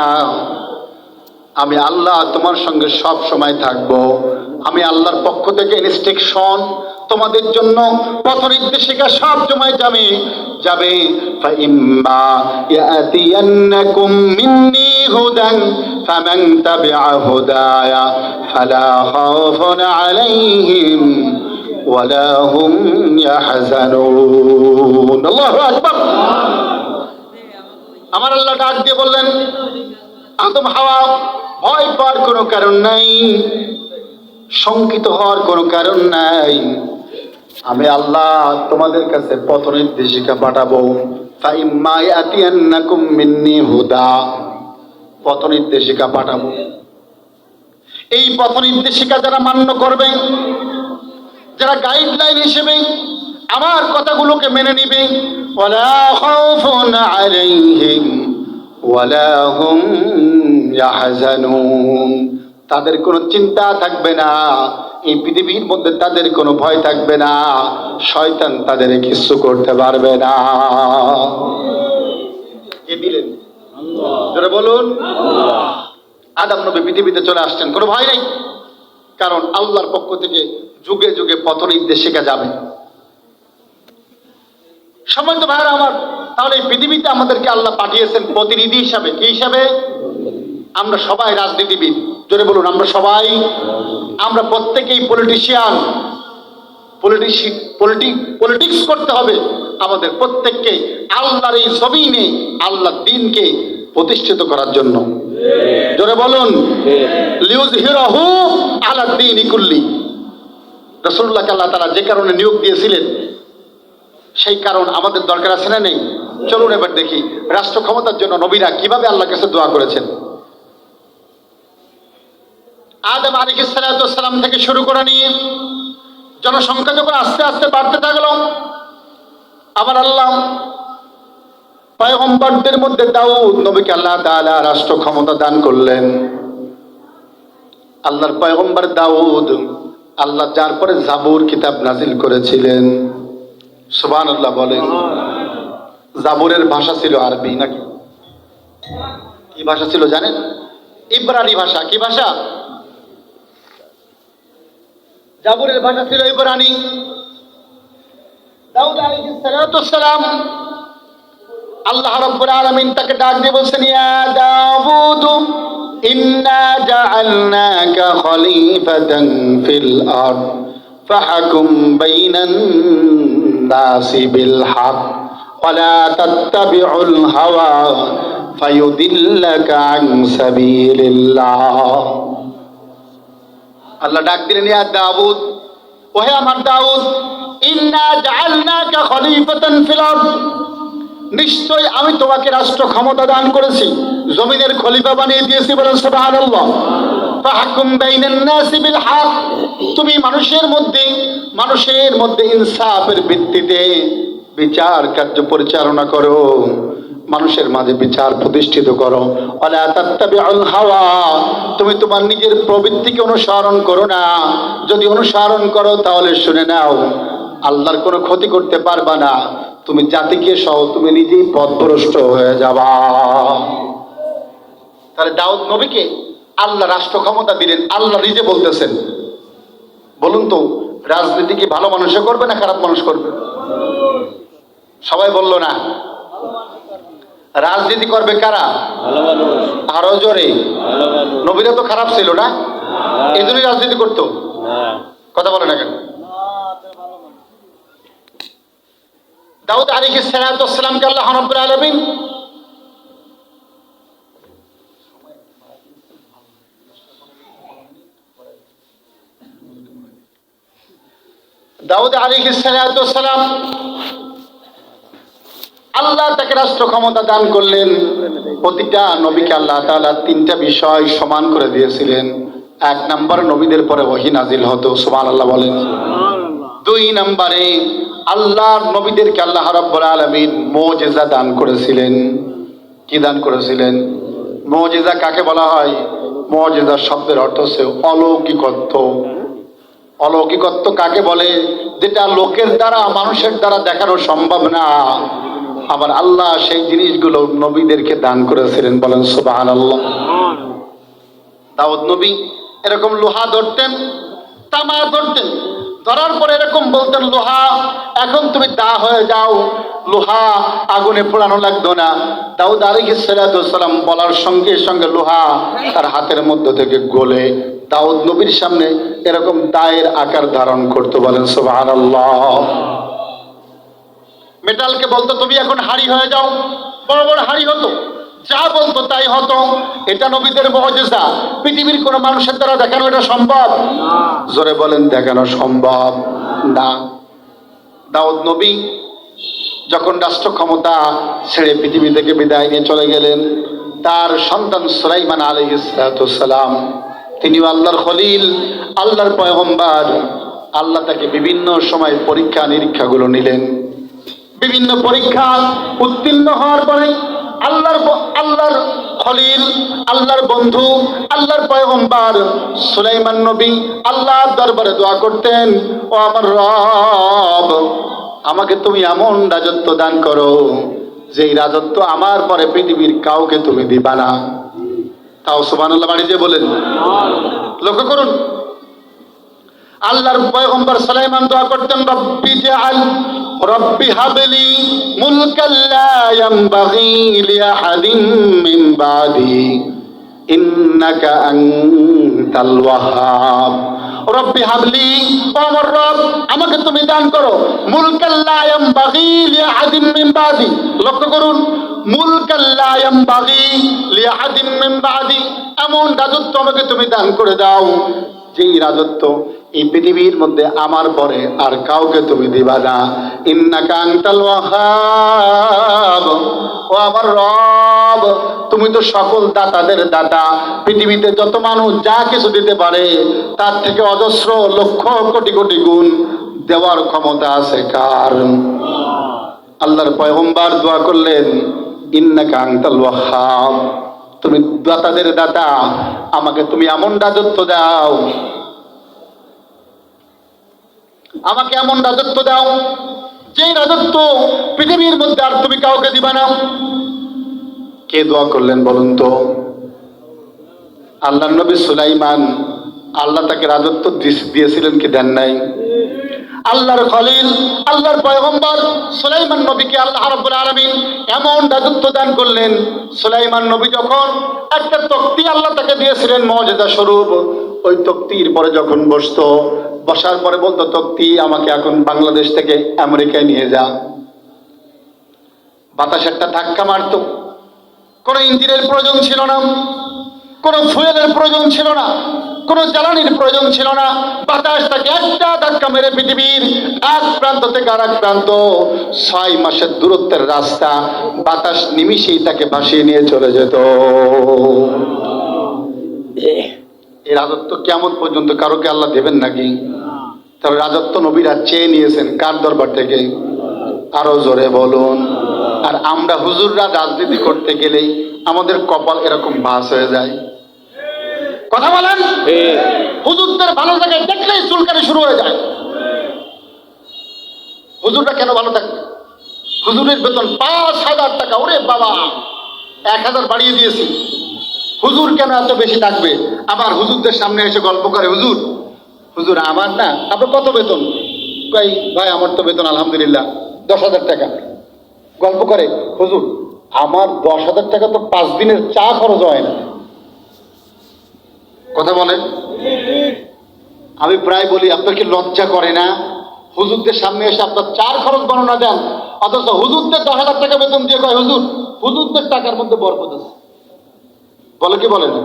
আমি আল্লাহ তোমার সঙ্গে সব সময় থাকবো। আমি আল্লাহর পক্ষ থেকে ইনস্ট্রাকশন তোমাদের জন্য পথ নির্দেশিকা সব সময় যাবে। ফাইম্মা ইয়াতিয়ান্নাকুম মিন্নি হুদান ফামান তাবিআ হুদায়া ফালা খাউফুন আলাইহিম ওয়ালা হুম ইয়াহজানুন। আল্লাহু আকবার। আমার আল্লাহ ডাক দিয়ে বললেন, আদম হাওয়া, ভয় পাওয়ার কোনো কারণ নাই, শঙ্কিত হওয়ার কোনো কারণ নাই। আমি আল্লাহ তোমাদের কাছে পথ নির্দেশিকা পাঠাবো। ফাইম্মা ইয়াতিয়ান্নাকুম মিন্নি হুদা, পথ নির্দেশিকা পাঠাবো। এই পথ নির্দেশিকা যারা মান্য করবে, যারা গাইডলাইন হিসেবে আমার কথাগুলোকে মেনে নিবে, ওয়ালা খাউফুন আলাইহিম ওয়ালা হুম ইয়াহজানুন, তাদের কোনো চিন্তা থাকবে না, এই পৃথিবীর মধ্যে তাদের কোনো ভয় থাকবে না, শয়তান তাদের কিছু করতে পারবে না। কে দিলেন? যারা বলুন আদম নবী পৃথিবীতে চলে আসছেন, কোনো ভয় নেই, কারণ আল্লাহর পক্ষ থেকে যুগে যুগে পথ নির্দেশিকা যাবে। সম্মানিত ভাইরা আমার, তাহলে এই পৃথিবীতে আমাদেরকে আল্লাহ পাঠিয়েছেন প্রতিনিধি হিসাবে। কি হিসাবে? আমরা সবাই রাজনীতিবিদ। জোরে বলুন, আমরা সবাই, আমরা প্রত্যেকেই পলিটিশিয়ান। পলিটিক্স করতে হবে আমাদের প্রত্যেককে আল্লাহর এই জমিনে আল্লাহর দ্বীনকে প্রতিষ্ঠিত করার জন্য। জোরে বলুন, লিউযহিরাহু আলা দ্বীনি কুল্লি। রাসূলুল্লাহকে আল্লাহ তাআলা যে কারণে নিয়োগ দিয়েছিলেন সেই কারণ আমাদের দরকার আছে না নেই? চলুন এবার দেখি রাষ্ট্র ক্ষমতার জন্য নবীরা কিভাবে আল্লাহর কাছে দোয়া করেছেন। আদম আলাইহিস সালাম থেকে শুরু করে নিয়ে জনসংখ্যা যখন আস্তে আস্তে বাড়তে থাকলো, আবার আল্লাহ পয়গম্বরদের মধ্যে দাউদ নবীকে আল্লাহ তাআলা রাষ্ট্র ক্ষমতা দান করলেন। আল্লাহর পয়গম্বর দাউদ, আল্লাহ যার পরে জাবুর কিতাব নাজিল করেছিলেন। সুবহানাল্লাহ বলেন। জাবুরের ভাষা ছিল আরবি, নাকি কি ভাষা ছিল জানেন? ইব্রানি ভাষা। কি ভাষা? জাবুরের ভাষা ছিল ইব্রানি। দাউদ আলাইহিস সালাম, আল্লাহ রাব্বুল আলামিন তাকে ডাক দিয়ে বলছেন, ইয়া দাউদ ইন্না জাআলনাকা খলিফাতান ফিল আরদ ফাহকুম বাইনান নাসি বিল হক ওয়া লা তাত্তাবিউল হাওয়া ফায়ুদিল্লাকা আন সাবিলিল্লাহ। আল্লাহ ডাক দিলেন, ইয়া দাউদ, ওহে আমার দাউদ, ইন্না জাআলনাকা খলিফাতান ফিল আরদ, নিশ্চয় আমি তোমাকে রাষ্ট্র ক্ষমতা দান করেছি, জমিনের খলিফা বানিয়ে দিয়েছি, বলেন সুবহানাল্লাহ। ফাহকুম বাইনান নাসি বিল হক, তুমি মানুষের মধ্যে ইনসাফের ভিত্তিতে বিচার কার্য পরিচালনা করো, মানুষের মাঝে বিচার প্রতিষ্ঠিত করো। ওয়ালা তাত্তাবিউল হাওয়া, তুমি তোমার নিজের প্রবৃত্তিকে অনুসরণ করো না, যদি অনুসরণ করো তাহলে শুনে নাও আল্লাহর কোনো ক্ষতি করতে পারবা না, তুমি জাতিকে সহ তুমি নিজেই পথভ্রষ্ট হয়ে যাবা। তাহলে দাউদ নবীকে আল্লাহ রাষ্ট্র ক্ষমতা দিলেন, আল্লাহ নিজে বলতেছেন। বলুন তো, রাজনীতি কি ভালো মানুষে করবে না খারাপ মানুষ করবে? সবাই বললো না। রাজনীতি করবে কারা? আরো জোরে। নবীরা তো খারাপ ছিল না, এই জন্যই রাজনীতি করতো। কথা বলে না কেন? দাউদ আলাইহিস সালাতু ওয়াস সালামকে আল্লাহ রাব্বুল আলামিন দাউদ আলাইহিস সালাতু ওয়াস সালাম আল্লাহ তাকে রাষ্ট্র ক্ষমতা দান করলেন। প্রতিটা নবীকে আল্লাহ তাআলা তিনটা বিষয় সমান করে দিয়েছিলেন। এক নম্বর, নবীদের পরে ওহী নাজিল হতো, সুবহানাল্লাহ বলেন। দুই নম্বরে আল্লাহর নবীদেরকে আল্লাহ রাব্বুল আলামিন মুজিজা দান করেছিলেন। কি দান করেছিলেন? মুজিজা কাকে বলা হয়? মুজিজা শব্দের অর্থ হচ্ছে অলৌকিকত্ব। অলৌকিকত্ব কাকে বলে? যেটা লোকের দ্বারা, মানুষের দ্বারা দেখানো সম্ভব না, আবার আল্লাহ সেই জিনিসগুলো নবীদেরকে দান করেছিলেন, বলেন সুবহানাল্লাহ। দাউদ নবী এরকম লোহা ধরতেন, তামা ধরতেন, ধরার পরে এরকম বলতেন, লোহা এখন তুমি দা হয়ে যাও, লোহা আগুনে পোড়ানো লাগতো না। দাউদ আলাইহিস সালাতু ওয়াস সালাম বলার সঙ্গে সঙ্গে লোহা তার হাতের মধ্যে থেকে গলে দাউদ নবীর সামনে এরকম দায়ের আকার ধারণ করতো, বলেন সুবহানাল্লাহ। মেটালকে বলতো তুমি এখন হাড়ি হয়ে যাও, বড় বড় হাড়ি হতো, যা বলতো তাই হতো। এটা নবীদের মুজিজা, পৃথিবীর কোন মানুষের দ্বারা দেখানো এটা সম্ভব? জোরে বলেন, দেখানো সম্ভব না। দাউদ নবী যখন রাষ্ট্র ক্ষমতা ছেড়ে পৃথিবী থেকে বিদায় নিয়ে চলে গেলেন, তার সন্তান সুলাইমান আলাইহিস সালাম, তিনিও আল্লাহর খলিল, আল্লাহর পয়গম্বর। আল্লাহ তাকে বিভিন্ন সময় পরীক্ষা নিরীক্ষাগুলো নিলেন। বিভিন্ন পরীক্ষা উত্তীর্ণ হওয়ার পরে আল্লাহর খলিল, আল্লাহর বন্ধু, আল্লাহর পয়গম্বর সুলাইমান নবী আল্লাহর দরবারে দোয়া করতেন, ও আমার রব, আমাকে তুমি এমন রাজত্ব দান করো যেই রাজত্ব আমার পরে পৃথিবীর কাউকে তুমি দিবা না। তাও সুবহানাল্লাহ বাড়িতে বলেন। লক্ষ্য করুন, আল্লাহর পয়গম্বর সুলাইমান দোয়া করতেন, রব্বি হাবলি মুলকান লা ইয়ানবাগি লিআহাদিন মিন বাদি ইন্নাকা আনতাল ওয়াহ্হাব। রব্বি হাবলি, ও আমার রব, আমাকে তুমি দান করো মুলকান লা ইয়ানবাগি লিআহাদিন মিন বাদি। লক্ষ্য করুন, মুলকান লা ইয়ানবাগি লিআহাদিন মিন বাদি, এমন রাজত্ব আমাকে তুমি দান করে দাও যেই রাজত্ব এই পৃথিবীর মধ্যে আমার পরে আর কাউকে তুমি দিবা না। ইন্নাকা আনতাল ওয়াহ্হাব, ও আমার রব, তুমি তো সকল দাতাদের দাতা। পৃথিবীতে যত মানুষ যা কিছু দিতে পারে তার থেকে অজস্র লক্ষ কোটি কোটি গুণ দেওয়ার ক্ষমতা আছে কার? আল্লাহর পয়গম্বর দোয়া করলেন, ইন্নাকা আনতাল ওয়াহ্হাব, তুমি দাতাদের দাতা, আমাকে তুমি এমন রাজত্ব দাও, আমাকে এমন রাজত্ব দাও যে রাজত্ব পৃথিবীর মধ্যে আর তুমি কাউকে দিবা না। কে দোয়া করলেন বলুন তো? আল্লাহর নবী সুলাইমান। আল্লাহ তাকে রাজত্ব দিয়েছিলেন কি দেন নাই? আল্লাহর খলিল, আল্লাহর পয়গম্বর সুলাইমান নবীকে আল্লাহ রাব্বুল আলামিন এমন রাজত্ব দান করলেন। সুলাইমান নবী যখন একটা তক্তি আল্লাহ তাকে দিয়েছিলেন মুজিজা স্বরূপ, ওই তক্তির পরে যখন বসতো, বসার পরে বলতো, তক্তি আমাকে এখন বাংলাদেশ থেকে আমেরিকায় নিয়ে যা। বাতাস একটা ধাক্কা মারতো, কোনো ইঞ্জিনের প্রয়োজন ছিল না, কোনো ফুয়েলের প্রয়োজন ছিল না, কোনো জ্বালানির প্রয়োজন ছিল না। বাতাস তাকে একটা ধাক্কা মেরে পৃথিবীর এক প্রান্ত থেকে আর এক প্রান্ত 6 মাসের দূরত্বের রাস্তা বাতাস নিমিষেই তাকে ভাসিয়ে নিয়ে চলে যেত। এই রাজত্ব কিয়ামত পর্যন্ত কারোকে আল্লাহ দেবেন নাকি? তার রাজত্ব নবীরা চেয়ে নিয়েছেন কার দরবার থেকে? আরো জোরে বলুন। আর আমরা হুজুররা রাজনীতি করতে গেলেই আমাদের কপাল এরকম ভাঁজ হয়ে যায়। কথা বলেন। হুজুরদের ভালো জায়গায় দেখলেই চুলকানি শুরু হয়ে যায়। হুজুররা কেন ভালো থাকবে? হুজুরের বেতন 5,000 টাকা। ওরে বাবা, 1,000 বাড়িয়ে দিয়েছি। হুজুর কেন এত বেশি থাকবে? আবার হুজুরদের সামনে এসে গল্প করে, হুজুর হুজুর আমার না, আপনার কত বেতন? ভাই আমার তো বেতন আলহামদুলিল্লাহ 10,000 টাকা। গল্প করে, হুজুর আমার 10,000 টাকা তো 5 দিনের চা খরচ হয় না। কথা বলেন। আমি প্রায় বলি, আপনার কি লজ্জা করে না হুজুরদের সামনে এসে আপনার চার খরচ বর্ণনা দেন, অথচ হুজুরদের 10,000 টাকা বেতন দিয়ে কয় হুজুর হুজুরদের টাকার মধ্যে বরকত আছে? বলে কি বলে না?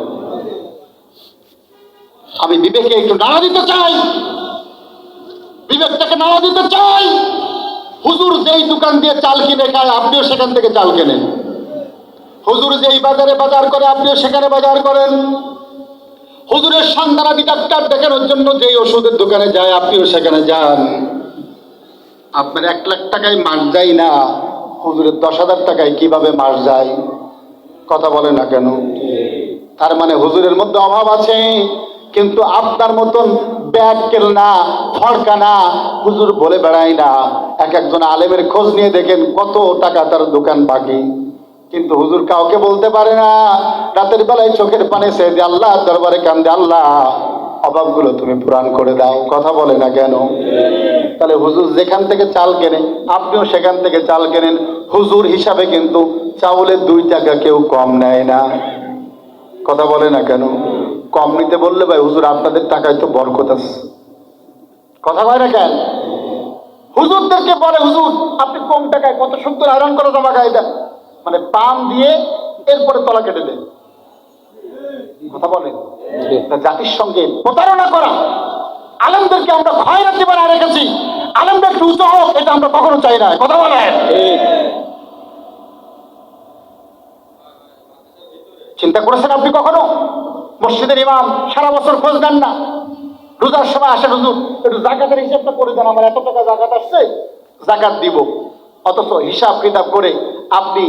আমি বিবেকে একটু নাড়া দিতে চাই, বিবেকটাকে নাড়া দিতে চাই। হুজুর যেই দোকান দিয়ে চাল কিনে খায় আপনিও সেখান থেকে চাল কেনেন। হুজুর যেই বাজারে বাজার করে আপনিও সেখানে বাজার করেন। হুজুরের সন্তানাদি ডাক্তার দেখানোর জন্য যেই ওষুধের দোকানে যায় আপনিও সেখানে যান। আপনার 1 লাখ টাকায় মাস যায় না, হুজুরের 10,000 টাকায় কিভাবে মাস যায়? কথা বলে না কেন? তার মানে হুজুরের মধ্যে অভাব আছে, কিন্তু আপনার মতন ব্যাগ কেলনা ফরকানা হুজুর বলে বেড়ায় না। এক একজন আলেমের খোঁজ নিয়ে দেখেন কত টাকা তার দোকান বাকি, কিন্তু হুজুর কাউকে বলতে পারে না। রাতের বেলায় চোখের পানি ছেড়ে দিয়ে আল্লাহ দরবারে কান্দে, আল্লাহ অভাবগুলো তুমি পূরণ করে দাও। কথা বলে না কেন? তাহলে হুজুর যেখান থেকে চাল কেনে আপনিও সেখান থেকে চাল কেনেন। হুজুর হিসাবে কিন্তু চাউলের 2 টাকা কেউ কম নেয় না। কথা বলে না কেন? কম নিতে বললে ভাই হুজুর আপনাদের টাকায় তো বরকত আছে। কথা বলে না কেন? হুজুরদেরকে বলে হুজুর আপনি কম টাকায় কত সুন্দর আয়রন করে জামা গায়ে দেন, মানে পান দিয়ে এরপরে তলা কেটে দেন। কথা বলেন। জাতির সঙ্গে প্রতারণা করা। আলেমদেরকে আমরা খয়রাতি বানায় রেখেছি, আলেমদের একটু উঁচু হোক এটা আমরা কখনো চাই না। কথা বলেন। চিন্তা করেছেন আপনি কখনো? মসজিদের ইমাম সারা বছর খোঁজ দেন না, রোজার সময় আসেন হুজুর একটু জাকাতের হিসাবটা করে দেন, আমার এত টাকা জাকাত আসছে জাকাত দিব। অথচ হিসাব কিতাব করে আপনি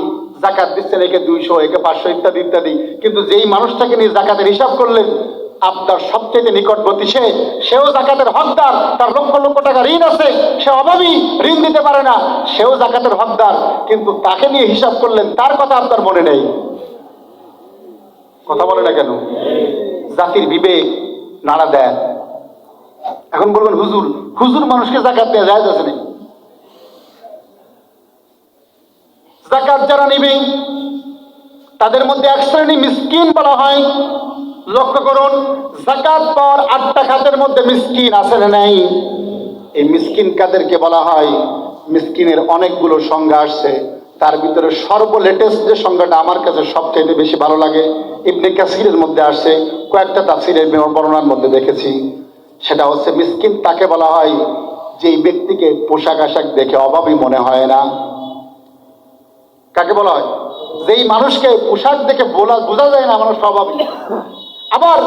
জাকাত দিচ্ছেন একে 200 একে 500 ইত্যাদি ইত্যাদি, কিন্তু যেই মানুষটাকে নিয়ে জাকাতের হিসাব করলেন আপনার সবচেয়ে নিকটবর্তী সেও জাকাতের হকদার, তার লক্ষ লক্ষ টাকা ঋণ আছে, সে অভাবী, ঋণ দিতে পারে না, সেও জাকাতের হকদার, কিন্তু তাকে নিয়ে হিসাব করলেন তার কথা আপনার মনে নেই। কথা বলে না কেন? জাতির বিবেক নাড়া দেন। এখন বলবেন হুজুর হুজুর মানুষকে জাকাত দেওয়া যায় আছে না? জাকাত যারা নিবে তাদের মধ্যে এক শ্রেণী মিসকিন বলা হয়। লক্ষ্য করুন, জাকাত পাওয়ার 8টা খাতের মধ্যে মিসকিন আছে না নাই? এই মিসকিন কাদেরকে বলা হয়? মিসকিনের অনেকগুলো সংজ্ঞা আসছে, তার ভিতরে সর্বলেটেস্ট যে সংজ্ঞাটা আমার কাছে সবচেয়ে বেশি ভালো লাগে, ইবনে কাসিরের মধ্যে আসছে, কয়েকটা তাফসীরের বর্ণনার মধ্যে দেখেছি। সেটা হচ্ছে মিসকিন তাকে বলা হয় যেই ব্যক্তিকে পোশাক আশাক দেখে অভাবী মনে হয় না। কাকে বলা হয়? যেই মানুষকে পোশাক দেখে বোঝা যায় না মানুষ অভাবী। আবার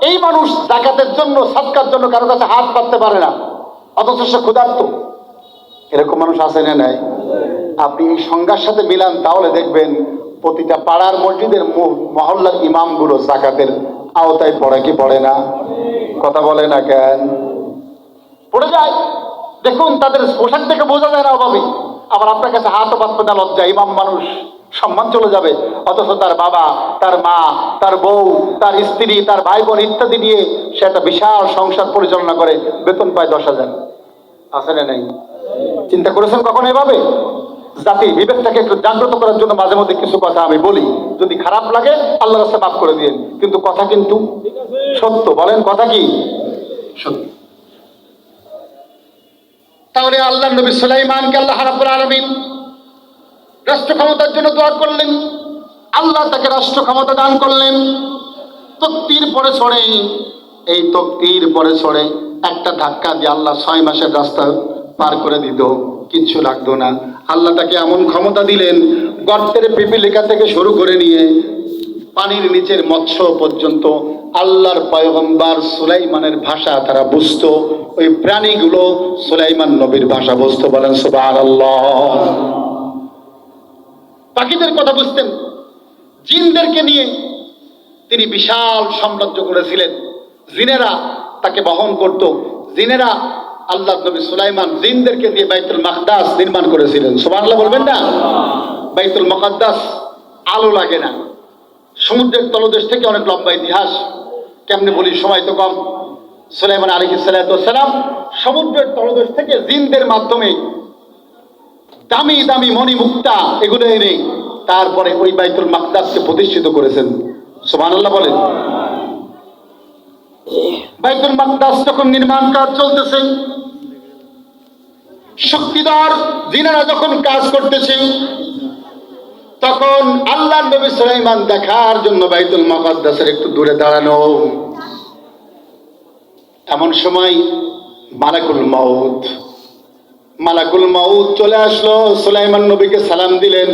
এই মানুষ জাকাতের জন্য সাদকার জন্য কারো কাছে হাত পাততে পারে না, অথচ সে ক্ষুধার্ত। এরকম মানুষ আছে না নাই? আপনি এই সংজ্ঞার সাথে মিলান তাহলে দেখবেন প্রতিটা পাড়ার মসজিদের মহল্লার ইমামগুলো জাকাতের আওতায় পড়ে কি পড়ে না? কথা বলে না কেন? পড়ে যায়। দেখুন তাদের পোশাক দেখে বোঝা যায় না অভাবী, আবার আপনার কাছে হাতও পাতবে না, লজ্জা, ইমাম মানুষ, সম্মান চলে যাবে। অথচ তার বাবা, তার মা, তার বউ, তার স্ত্রী, তার ভাই বোন ইত্যাদি নিয়ে সে একটা বিশাল সংসার পরিচালনা করে, বেতন পায় 10,000। আছে না নাই? চিন্তা করেছেন কখনো এভাবে? জাতির বিবেকটাকে একটু জাগ্রত করার জন্য মাঝে মধ্যে কিছু কথা আমি বলি, যদি খারাপ লাগে আল্লাহর রাস্তায় মাফ করে দিন, কিন্তু কথা কিন্তু সত্য। বলেন কথা কি সত্য? তাহলে আল্লাহ নবী সুলাইমানকে আল্লাহ রাব্বুল আলামিন রাষ্ট্র ক্ষমতার জন্য দোয়া করলেন, আল্লাহ তাকে রাষ্ট্র ক্ষমতা দান করলেন। তকবীর পরে ছড়ে এই তকতির পরে চড়ে একটা ধাক্কা দিয়ে আল্লাহ 6 মাসের রাস্তা পার করে দিত, কিচ্ছু লাগতো না। আল্লাহ তাকে এমন ক্ষমতা দিলেন, গর্তের পিপিলিকা থেকে শুরু করে নিয়ে পানির নিচের মৎস্য পর্যন্ত আল্লাহর পয়গম্বর সুলাইমানের ভাষা তারা বুঝতো। ওই প্রাণীগুলো সুলাইমান নবীর ভাষা বুঝতো। বলেন সুবহানাল্লাহ। পাখিদের কথা বুঝতেন। জিনদেরকে নিয়ে তিনি বিশাল সাম্রাজ্য করেছিলেন। জিনেরা তাকে বহন করত। জিনেরা আল্লাহ নবী সুলাইমান জিনদেরকে দিয়ে বাইতুল মাকদাস নির্মাণ করেছিলেন। সুবহানাল্লাহ বলবেন না? বাইতুল মুকাদ্দাস আলো লাগে না, সমুদ্রের তলদেশ থেকে অনেক লম্বা ইতিহাস, কেমনে বলি, সময় তো কম। সুলাইমান আলাইহিস সালাম সমুদ্রের তলদেশ থেকে জিনদের মাধ্যমে দামি দামি মণি মুক্তা এগুলো এনে তারপরে ওই বাইতুল মাকদাসকে প্রতিষ্ঠিত করেছেন। সুবহানাল্লাহ বলেন। বাইতুল মাকদাস যখন নির্মাণ কাজ চলতেছে, শক্তিধর জিনেরা যখন কাজ করতেছে, তখন আল্লাহ নবী সুলাইমান দেখার জন্য বাইতুল মুকাদ্দাসের একটু দূরে দাঁড়ানো। এমন সময় মালাকুল মাউত চলে আসলো, সুলাইমান নবীকে সালাম দিলেন।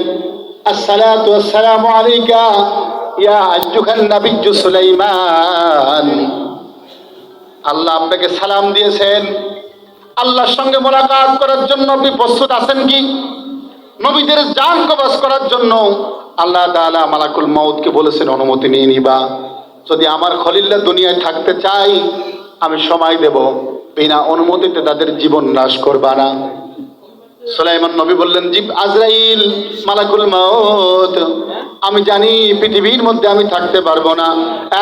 আসসালাতু ওয়াসসালামু আলাইকা ইয়া আইয়ুহান নাবিয়্যু সুলাইমান। আল্লাহ আপনাকে সালাম দিয়েছেন। আল্লাহর সঙ্গে মোলাকাত করার জন্য আপনি প্রস্তুত আছেন কি? নবীদের জান কবজ করার জন্য আল্লাহ তাআলা মালাকুল মাউতকে বলেছেন অনুমতি নিয়ে নিবা। যদি আমার খলিল্লাহ দুনিয়ায় থাকতে চাই আমি সময় দেব, বিনা অনুমতিতে তাদের জীবন নাশ করবা না। সুলাইমান নবী বললেন, জিব আজরাইল, মালাকুল মাউত, আমি জানি পৃথিবীর মধ্যে আমি থাকতে পারবো না,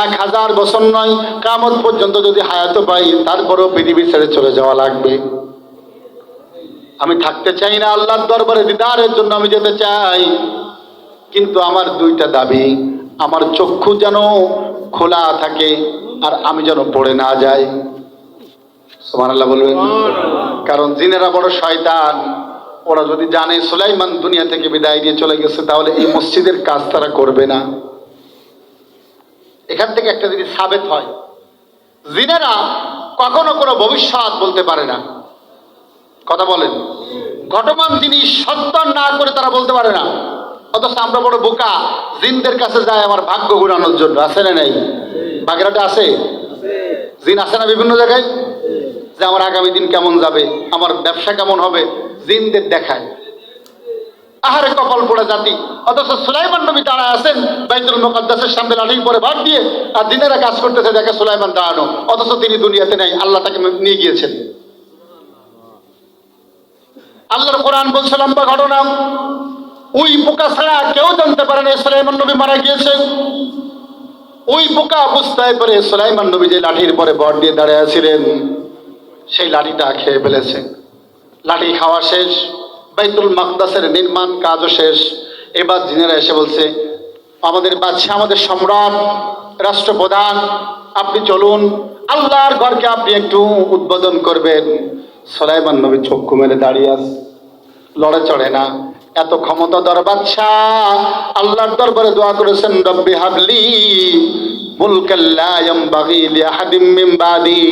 1000 বছর নয়, কিয়ামত পর্যন্ত যদি হায়াত পাই তারপরেও পৃথিবী ছেড়ে চলে যাওয়া লাগবে। আমি থাকতে চাই না, আল্লাহর দরবারে দিদারের জন্য আমি যেতে চাই, কিন্তু আমার 2টা দাবি, আমার চক্ষু যেন খোলা থাকে আর আমি যেন পড়ে না যাই। সুবহানাল্লাহ বলবেন। কারণ জিনেরা বড় শয়তান, ওরা যদি জানে সুলাইমান দুনিয়া থেকে বিদায় দিয়ে চলে গেছে তাহলে এই মসজিদের কাজ তারা করবে না। এখান থেকে একটা জিনিস সাবেত হয়, জিনেরা কখনো কোনো ভবিষ্যৎ বলতে পারে না। কথা বলেন, ঘটমান জিনিস সত্য না করে তারা বলতে পারে না। অথচ আমরা বড় বোকা, জিনদের কাছে যায় আমার ভাগ্য ঘুরানোর জন্য। আছে না নাই? বাগেরহাটে আছে জিন, আছে না বিভিন্ন জায়গায়, যে আমার আগামী দিন কেমন যাবে, আমার ব্যবসা কেমন হবে, জিনদের দেখায়। আহারে কপাল পোড়া জাতি। অথচ সুলাইমান নবী দাঁড়ায় আছেন বাইতুল মুকাদ্দাসের সামনে লাঠির পরে ভাগ দিয়ে, আর জিনেরা কাজ করতেছে, দেখে সুলাইমান দাঁড়ানো, অথচ তিনি দুনিয়াতে নাই, আল্লাহ তাকে নিয়ে গিয়েছেন। আল্লাহর কোরআন বলছে লম্বা ঘটনা, ওই পোকা ছাড়া কেউ জানতে পারে না সুলাইমান নবী মারা গিয়েছে। ওই পোকা বুঝতে পারে সুলাইমান নবী যে লাঠির পরে ভর দিয়ে দাঁড়িয়ে ছিলেন সেই লাঠিটা খেয়ে ফেলেছে। লাঠি খাওয়া শেষ, বাইতুল মাকদাসের নির্মাণ কাজও শেষ। এবার জিনেরা এসে বলছে, আমাদের বাদশা, আমাদের সম্রাট, রাষ্ট্রপ্রধান, আপনি চলুন, আল্লাহর ঘরকে আপনি একটু উদ্বোধন করবেন। সুলাইমান নবী চক্ষু মেলে দাঁড়িয়ে আছে, লড়ে চড়ে না। এত ক্ষমতাধর বাদশাহ আল্লাহর দরবারে দোয়া করেছেন, রব্বি হাবলি মুলকাল লা ইয়ামবাগি লিআহাদিম মিন বাদি,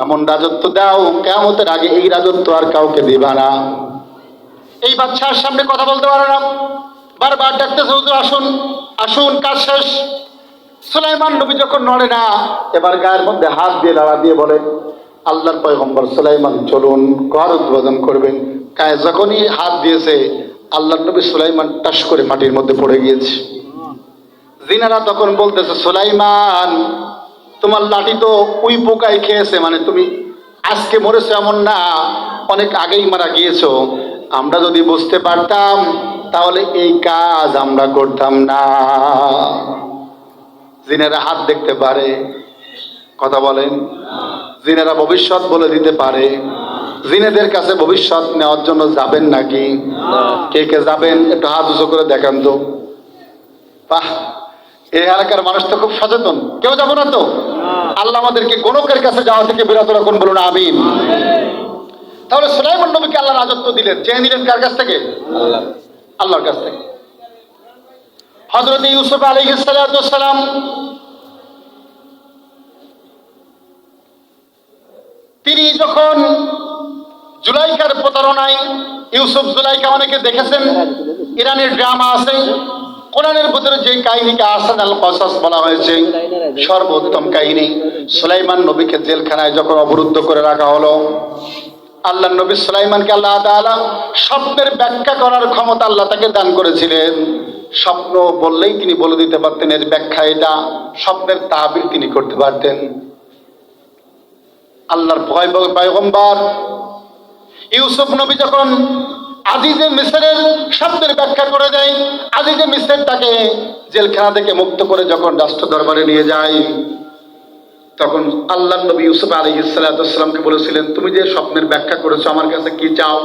এমন রাজত্ব দাও কিয়ামতের আগে এই রাজত্ব আর কাউকে দিবা না। এই বাদশার সামনে কথা বলতে পারে না, বারবার ডাকতেছে, হুজুর আসুন আসুন, কাজ শেষ। সুলাইমান নবী যখন নড়ে না, এবার গায়ের মধ্যে হাত দিয়ে লাড়া দিয়ে বলে, আল্লাহর পয়গম্বর সুলাইমান চলুন, ঘর উদ্বোধন করবেন। গায়ে যখনই হাত দিয়েছে আল্লাহর নবী সুলাইমান টাস করে মাটির মধ্যে পড়ে গিয়েছে। জিনারা তখন বলতেছে, সুলাইমান তোমার লাঠি তো ওই পোকাই খেয়েছে, মানে তুমি আজকে মরেছো এমন না, অনেক আগেই মারা গিয়েছো। আমরা যদি বুঝতে পারতাম তাহলে এই কাজ আমরা করতাম না। জিনেরা হাত দেখতে পারে, কথা বলেন, জিনেরা ভবিষ্যৎ বলে দিতে পারে। জিনেদের কাছে ভবিষ্যৎ নেওয়ার জন্য যাবেন নাকি? কে কে যাবেন একটু হাত উঁচু করে দেখান তো। বাহ, এই এলাকার মানুষ তো খুব সচেতন। কেউ যাবো না তো? আল্লাহ আমাদেরকে গণকের কাছে যাওয়া থেকে বিরত রাখুন, বলুন আমিন। তাহলে সুলাইমান নবীকে আল্লাহ রাজত্ব দিলেন, চেয়ে নিলেন কার কাছ থেকে? আল্লাহর কাছ থেকে। হযরত ইউসুফ আলাইহিস সালাম তিনি যখন জুলাইখার প্রতারণায়, ইউসুফ জুলাইখা অনেকে দেখেছেন, ইরানের ড্রামা আছে, কোরআনের ভিতরে যে কাহিনীকে আহসান আল কসাস বলা হয়েছে, সর্বোত্তম কাহিনী। সুলাইমান নবীকে জেলখানায় যখন অবরুদ্ধ করে রাখা হলো, আল্লাহ নবী সুলাইমানকে আল্লাহ তাআলা স্বপ্নের ব্যাখ্যা করার ক্ষমতা আল্লাহ তাকে দান করেছিলেন। স্বপ্ন বললেই তিনি বলে দিতে পারতেন এর ব্যাখ্যা এটা, স্বপ্নের তাবির তিনি করতে পারতেন। আল্লাহর পয়গম্বর ইউসুফ নবী যখন আজিজে মিসরের স্বপ্নের ব্যাখ্যা করে দেয়, আজিজে মিসর তাকে জেলখানা থেকে মুক্ত করে যখন রাষ্ট্র দরবারে নিয়ে যায়, তখন আল্লাহ নবী ইউসুফ আলাইহিস সালামকে বলেছিলেন, তুমি যে স্বপ্নের ব্যাখ্যা করেছো আমার কাছে কি চাও?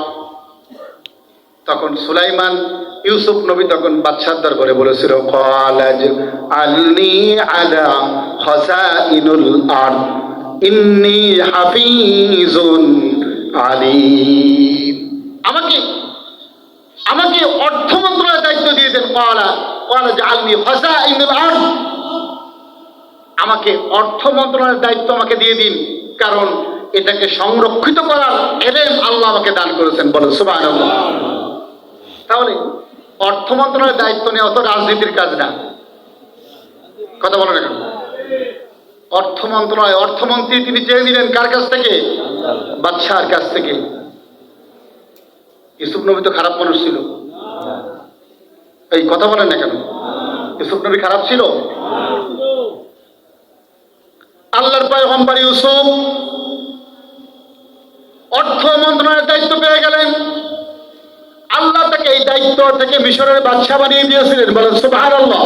তখন সুলাইমান ইউসুফ নবী তখন বাদশার দরবারে বলেছিল, ক্বালাজ আলনি আলা খাযাইনুল আরদ ইন্নী হাফিজুন আলিম। আমাকে অর্থ মন্ত্রণালয়ের দায়িত্ব দিয়ে দেন। ক্বালাজ আলনি খাযাইনুল আরদ, আমাকে অর্থ মন্ত্রণালয়ের দায়িত্ব আমাকে দিয়ে দিন, কারণ এটাকে সংরক্ষিত করার এলেম আল্লাহ আমাকে দান করেছেন। বলেন সুবহানাল্লাহ। তাহলে অর্থ মন্ত্রণালয়ের দায়িত্ব নেওয়া তো রাজনীতির কাজ না। কথা বলেন এখন। অর্থ মন্ত্রণালয়, অর্থমন্ত্রী তিনি চেয়ে নিলেন কার কাছ থেকে? বাদশার কাছ থেকে। ইউসুফ নবী তো খারাপ মানুষ ছিল, এই কথা বলেন না কেন? ইউসুফ নবী খারাপ ছিল? আল্লাহর পয়গম্বর ইউসুফ অর্থ মন্ত্রণালয়ের দায়িত্ব পেয়ে গেলেন। আল্লাহ তাকে এই দায়িত্ব থেকে মিশরের বাদশা বানিয়ে দিয়েছিলেন। বলেন সুবহানাল্লাহ।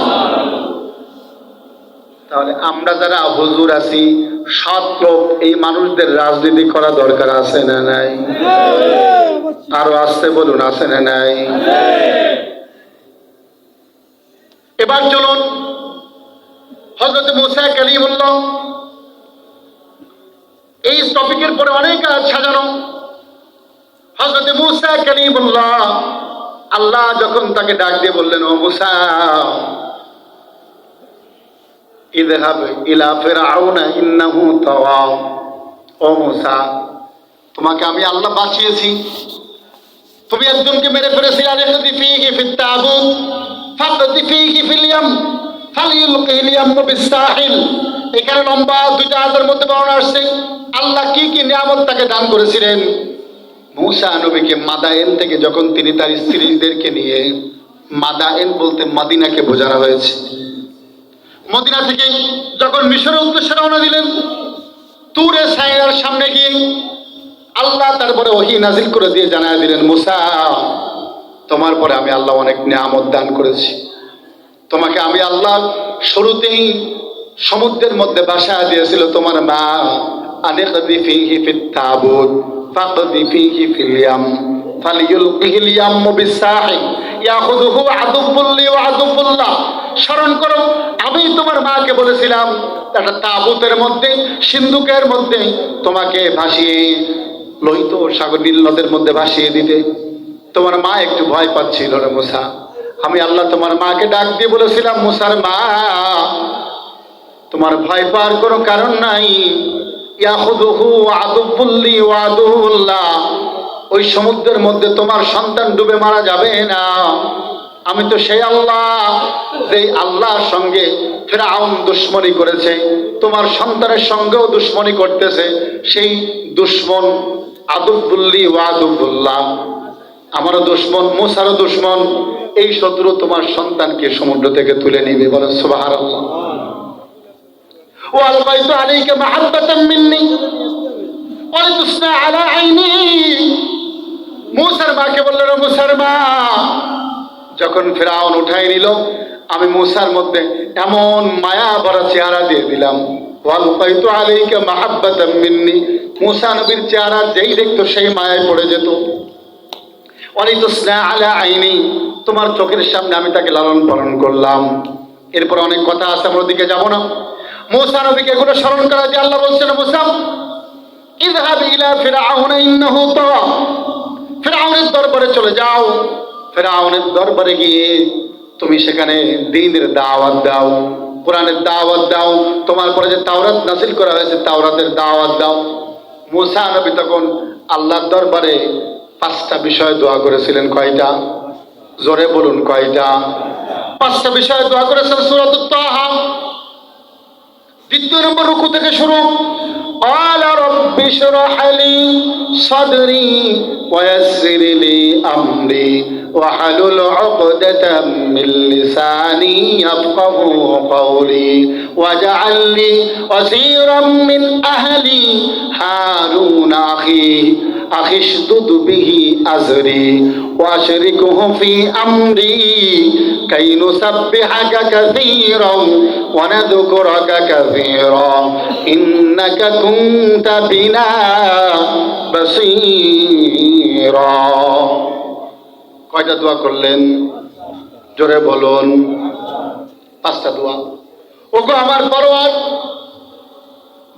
তাহলে আমরা যারা হুজুর আছি, সৎ লোক, এই মানুষদের রাজনীতি করা দরকার আছে না নাই? আরো আসতে বলুন, আছে না নাই? এবার চলুন হযরত মুসা কালিমুল্লাহ, এই টপিকের পরে অনেক কাজ সাজানো। হযরত মুসা কালিমুল্লাহ, আল্লাহ যখন তাকে ডাক দিয়ে বললেন, ও মুসা ইযহাব ইলা ফিরআউনা ইন্নাহু তাওয়া, ও মুসা তোমাকে আমি আল্লাহ বাঁচিয়েছি, তুমি একজনকে মেরে ফেলেছিলে, আলাইহি ফিহি ফিত তাবুত ফাকদি ফিহি ফিল ইয়াম ফালিয়ুলকিল ইয়াম বিসাহিল। এখানে লম্বা দুইটা আয়াতের মধ্যে বর্ণনা আসছে আল্লাহ কি কি নিয়ামত তাকে দান করেছিলেন। মুসা নবীকে মাদায়েন থেকে যখন তিনি তার স্ত্রীদেরকে নিয়ে, মাদায়েন বলতে মদিনাকে বোঝানো হয়েছে, মদিনা থেকে যখন মিশরের উদ্দেশ্যে রওনা দিলেন, তুরে সাইনার সামনে গিয়ে আল্লাহ তারপরে ওহী নাজিল করে দিয়ে জানায় দিলেন, মুসা তোমার পরে আমি আল্লাহ অনেক নিয়ামত দান করেছি। তোমাকে আমি আল্লাহ শুরুতেই সমুদ্রের মধ্যে বাসা দিয়েছিল তোমার মা, আনিকদি ফিহি ফিত তাবুত ফাকদি ফিহি ফিল ইয়াম ফালিয়ুলকিল ইয়াম বিসাহিল ইয়াখুযুহু আদুবুল্লি ওয়া আদুবুল্লাহ। স্মরণ করো, আমি তোমার মাকে বলেছিলাম একটা তাবুতের মধ্যে, সিন্ধুকের মধ্যে তোমাকে ভাসিয়ে লোহিত সাগর নীল নদের মধ্যে ভাসিয়ে দিতে। তোমার মা একটু ভয় পাচ্ছিল রে মুসা। আমি আল্লাহ তোমার মাকে ডাক দিয়ে বলেছিলাম, মুসার মা তোমার ভয় পাওয়ার কোনো কারণ নাই, ইয়াখুযুহু আদুবুল্লি ওয়া আদুবুল্লাহ, ওই সমুদ্রের মধ্যে তোমার সন্তান ডুবে মারা যাবে না। আমি তো সেই আল্লাহ, যে আল্লাহর সঙ্গে ফিরআউন দুশমনি করেছে, তোমার সন্তানের সঙ্গেও দুশমনি করতেছে, সেই দুশমন আদুবুল্লি ওয়া আদুবুল্লাহ, আমারও দুশমন, মুসারও দুশমন, এই শত্রু তোমার সন্তানকে সমুদ্র থেকে তুলে নিবে। বলেন সুবহানাল্লাহ। ওয়ালকাইতু আলাইকা মাহাব্বাতাম মিন্নি ওয়া লিতুসনা আলা আইনি। মুসার মাকে বললেন, মুসার মা যখন ফিরআউন উঠাই নিল, আমি মুসার মধ্যে এমন মায়া ভরা চেহারা দিয়ে দিলাম, ওয়ালকাইতু আলাইকা মাহাব্বাতাম মিন্নি, মুসা নবীর চেহারা যেই দেখতো সেই মায়ায় পড়ে যেত। ওয়া লিতুসনা আলা আইনি, তোমার চোখের সামনে আমি তাকে লালন পালন করলাম। এরপর অনেক কথা আছে, আমরা ওদিকে যাব না। মুসা নবীকে এগুলো স্মরণ করা দিয়ে আল্লাহ বলছেন, মুসা ইযহাব ইলা ফিরআউনা ইন্নাহু তাগা, ফিরআউনের দরবারে চলে যাও। ফিরআউনের দরবারে গিয়ে তুমি সেখানে দ্বীনের দাওয়াত দাও, কোরআনের দাওয়াত দাও, তোমার পরে যে তাওরাত নাযিল করা হয়েছে তাওরাতের দাওয়াত দাও। মুসা নবী তখন আল্লাহর দরবারে 5টা বিষয় দোয়া করেছিলেন। কয়টা? জোরে বলুন, কয়টা? 5টা বিষয়ে দোয়া করেছেন সূরাতুত তাহা। দ্বিতীয় নম্বর রুকু থেকে শুরু। قال رب اشرح لي صدري ويسر لي أمري واحلل عقدة من لساني يفقهوا قولي واجعل لي وزيرا من أهلي هارون أخي اشدد به أزري وأشركه في أمري كي نسبحك كثيرا ونذكرك كثيرا إنك كنت بنا بصيرا। কয়টা দোয়া করলেন? জোরে বলুন। 5টা দোয়া। ওগো আমার পরওয়ার,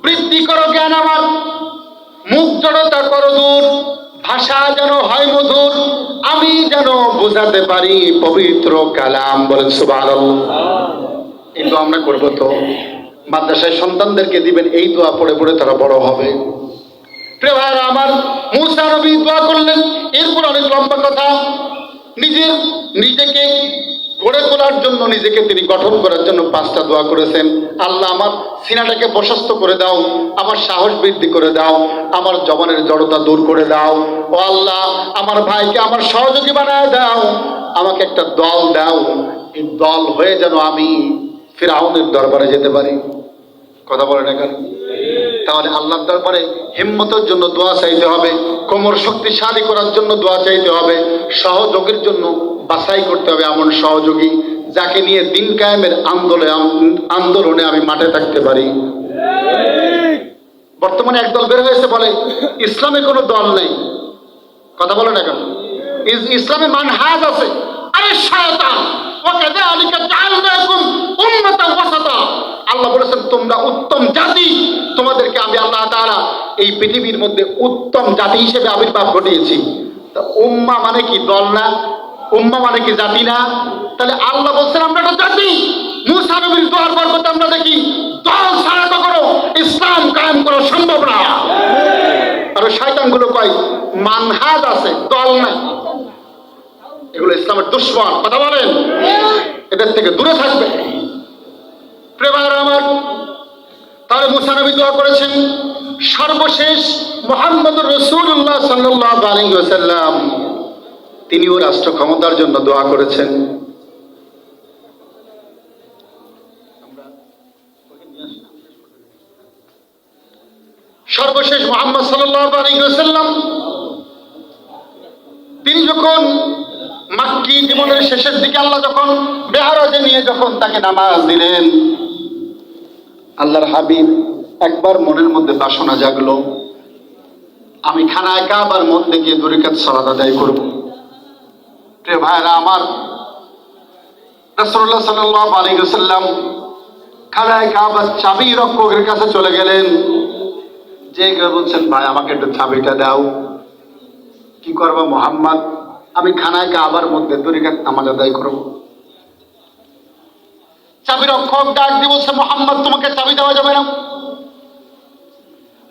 বৃদ্ধি করো জ্ঞান আমার, মুখ জড়তা করো দূর, ভাষা যেন হয় মধুর, আমি যেন বোঝাতে পারি পবিত্র কালাম। বলেন সুবহানাল্লাহ। এই দোয়া আমরা করবো তো? মাদ্রাসায় সন্তানদেরকে দিবেন, এই দোয়া পড়ে পড়ে তারা বড় হবে। প্রিয় ভাইরা আমার, মুসা নবী দোয়া করলেন। এরপর অনেক লম্বা কথা। নিজেকে গড়ে তোলার জন্য, নিজেকে তিনি গঠন করার জন্য 5টা দোয়া করেছেন। আল্লাহ আমার সিনাটাকে প্রশস্ত করে দাও, আমার সাহস বৃদ্ধি করে দাও, আমার জবানের জড়তা দূর করে দাও। ও আল্লাহ, আমার ভাইকে আমার সহযোগী বানায় দাও, আমাকে একটা দল দাও, এই দল হয়ে যেন আমি ফিরআউনের দরবারে যেতে পারি। কথা বলে না কেন? তাহলে আল্লাহর দরবারে হিম্মতের জন্য দোয়া চাইতে হবে, কোমর শক্তিশালী করার জন্য দোয়া চাইতে হবে, সহযোগীর জন্য বাছাই করতে হবে এমন সহযোগী যাকে নিয়ে দিন কায়েমের আন্দোলনে আমি মাঠে থাকতে পারি। বর্তমানে একদল বের হয়েছে, বলে ইসলামে কোনো দল নেই। কথা বলে না কেন? ইসলামে মানহাজ আছে। আরে শয়তান, ওয়াকাযালিকা জাআলনাকুম উম্মাতান ওয়াসাতা। আল্লাহ বলেছেন তোমরা উত্তম জাতি, তোমাদেরকে আমি আল্লাহ তাআলা এই পৃথিবীর মধ্যে উত্তম জাতি হিসেবে আবির্ভাব ঘটিয়েছি। তা উম্মাহ মানে কি? দল না? উম্মাহ মানে কি জাতি না? তাহলে আল্লাহ বলছেন আমরা একটা জাতি। মুসা নবীর দোয়ার বরকতে আমরা দেখি দল ছাড়া তো করো ইসলাম কায়েম করা সম্ভব না। আর শয়তানগুলো কয় মানহাজ আছে, দল নাই। এগুলো ইসলামের দুশমন। কথা বলেন, এদের থেকে দূরে থাকবে। প্রিয় ভাইরা আমার, তাহলে মুসা নবী দোয়া করেছেন। সর্বশেষ মুহাম্মদুর রাসূলুল্লাহ সাল্লাল্লাহু আলাইহি ওয়াসাল্লাম তিনিও রাষ্ট্র ক্ষমতার জন্য দোয়া করেছেন। সর্বশেষ মুহাম্মদ সাল্লাল্লাহু আলাইহি ওয়াসাল্লাম তিনি যখন মাক্কি জীবনের শেষের দিকে আল্লাহ যখন মেরাজে নিয়ে যখন তাকে নামাজ দিলেন, আল্লাহর হাবিব একবার মনের মধ্যে বাসনা জাগলো, আমি খানায় কাবার মধ্যে গিয়ে 2 রাকাত সালাত আদায় করব। প্রিয় ভাইরা আমার, রাসূলুল্লাহ সাল্লাল্লাহু আলাইহি ওয়াসাল্লাম খানায় কাবার চাবি রক্ষকের কাছে চলে গেলেন, যে বলছেন ভাই আমাকে একটু চাবিটা দাও। কি করবো মুহাম্মদ? আমি খানায় কাবার মধ্যে 2 রাকাত নামাজ আদায় করব। চাবি রক্ষক ডাক দিয়ে বলছে মুহাম্মদ তোমাকে চাবি দেওয়া যাবে না।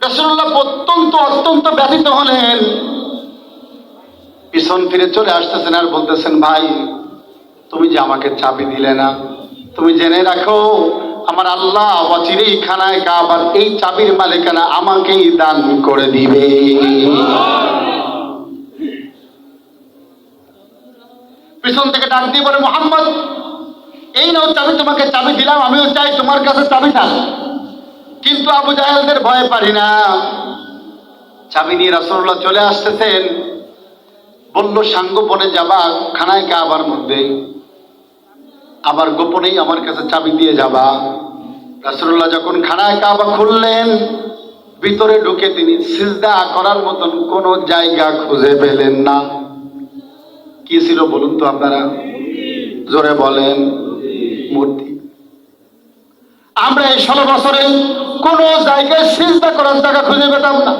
রাসূলুল্লাহ অত্যন্ত ব্যথিত হলেন, পিছন ফিরে চলে আসতেছেন আর বলতেছেন ভাই তুমি যে আমাকে চাবি দিলে না, তুমি জেনে রাখো আমার আল্লাহ অচিরেই খানায় কাবার এই চাবির মালিকানা আমাকেই দান করে দিবে। পিছন থেকে ডাক দিয়ে বলে মুহাম্মদ এই নাও চাবি, তোমাকে চাবি দিলাম, আমিও চাই তোমার কাছে চাবি থাক, কিন্তু আবু জাহেলদের ভয় পারি না। চাবি নিয়ে রাসূলুল্লাহ চলে আসতেছেন, বলল সাঙ্গোপনে যাবা খানায় কাবার মধ্যে, আবার গোপনেই আমার কাছে চাবি দিয়ে যাবা। রাসূলুল্লাহ যখন খানায় কাবা খুললেন, ভিতরে ঢুকে তিনি সিজদা করার মতন কোন জায়গা খুঁজে পেলেন না। কি ছিল বলুন তো আপনারা? জোরে বলেন, মূর্তি। আমরা এই 16 বছরে কোন জায়গায় সিজদা করার জায়গা খুঁজে পেতাম না।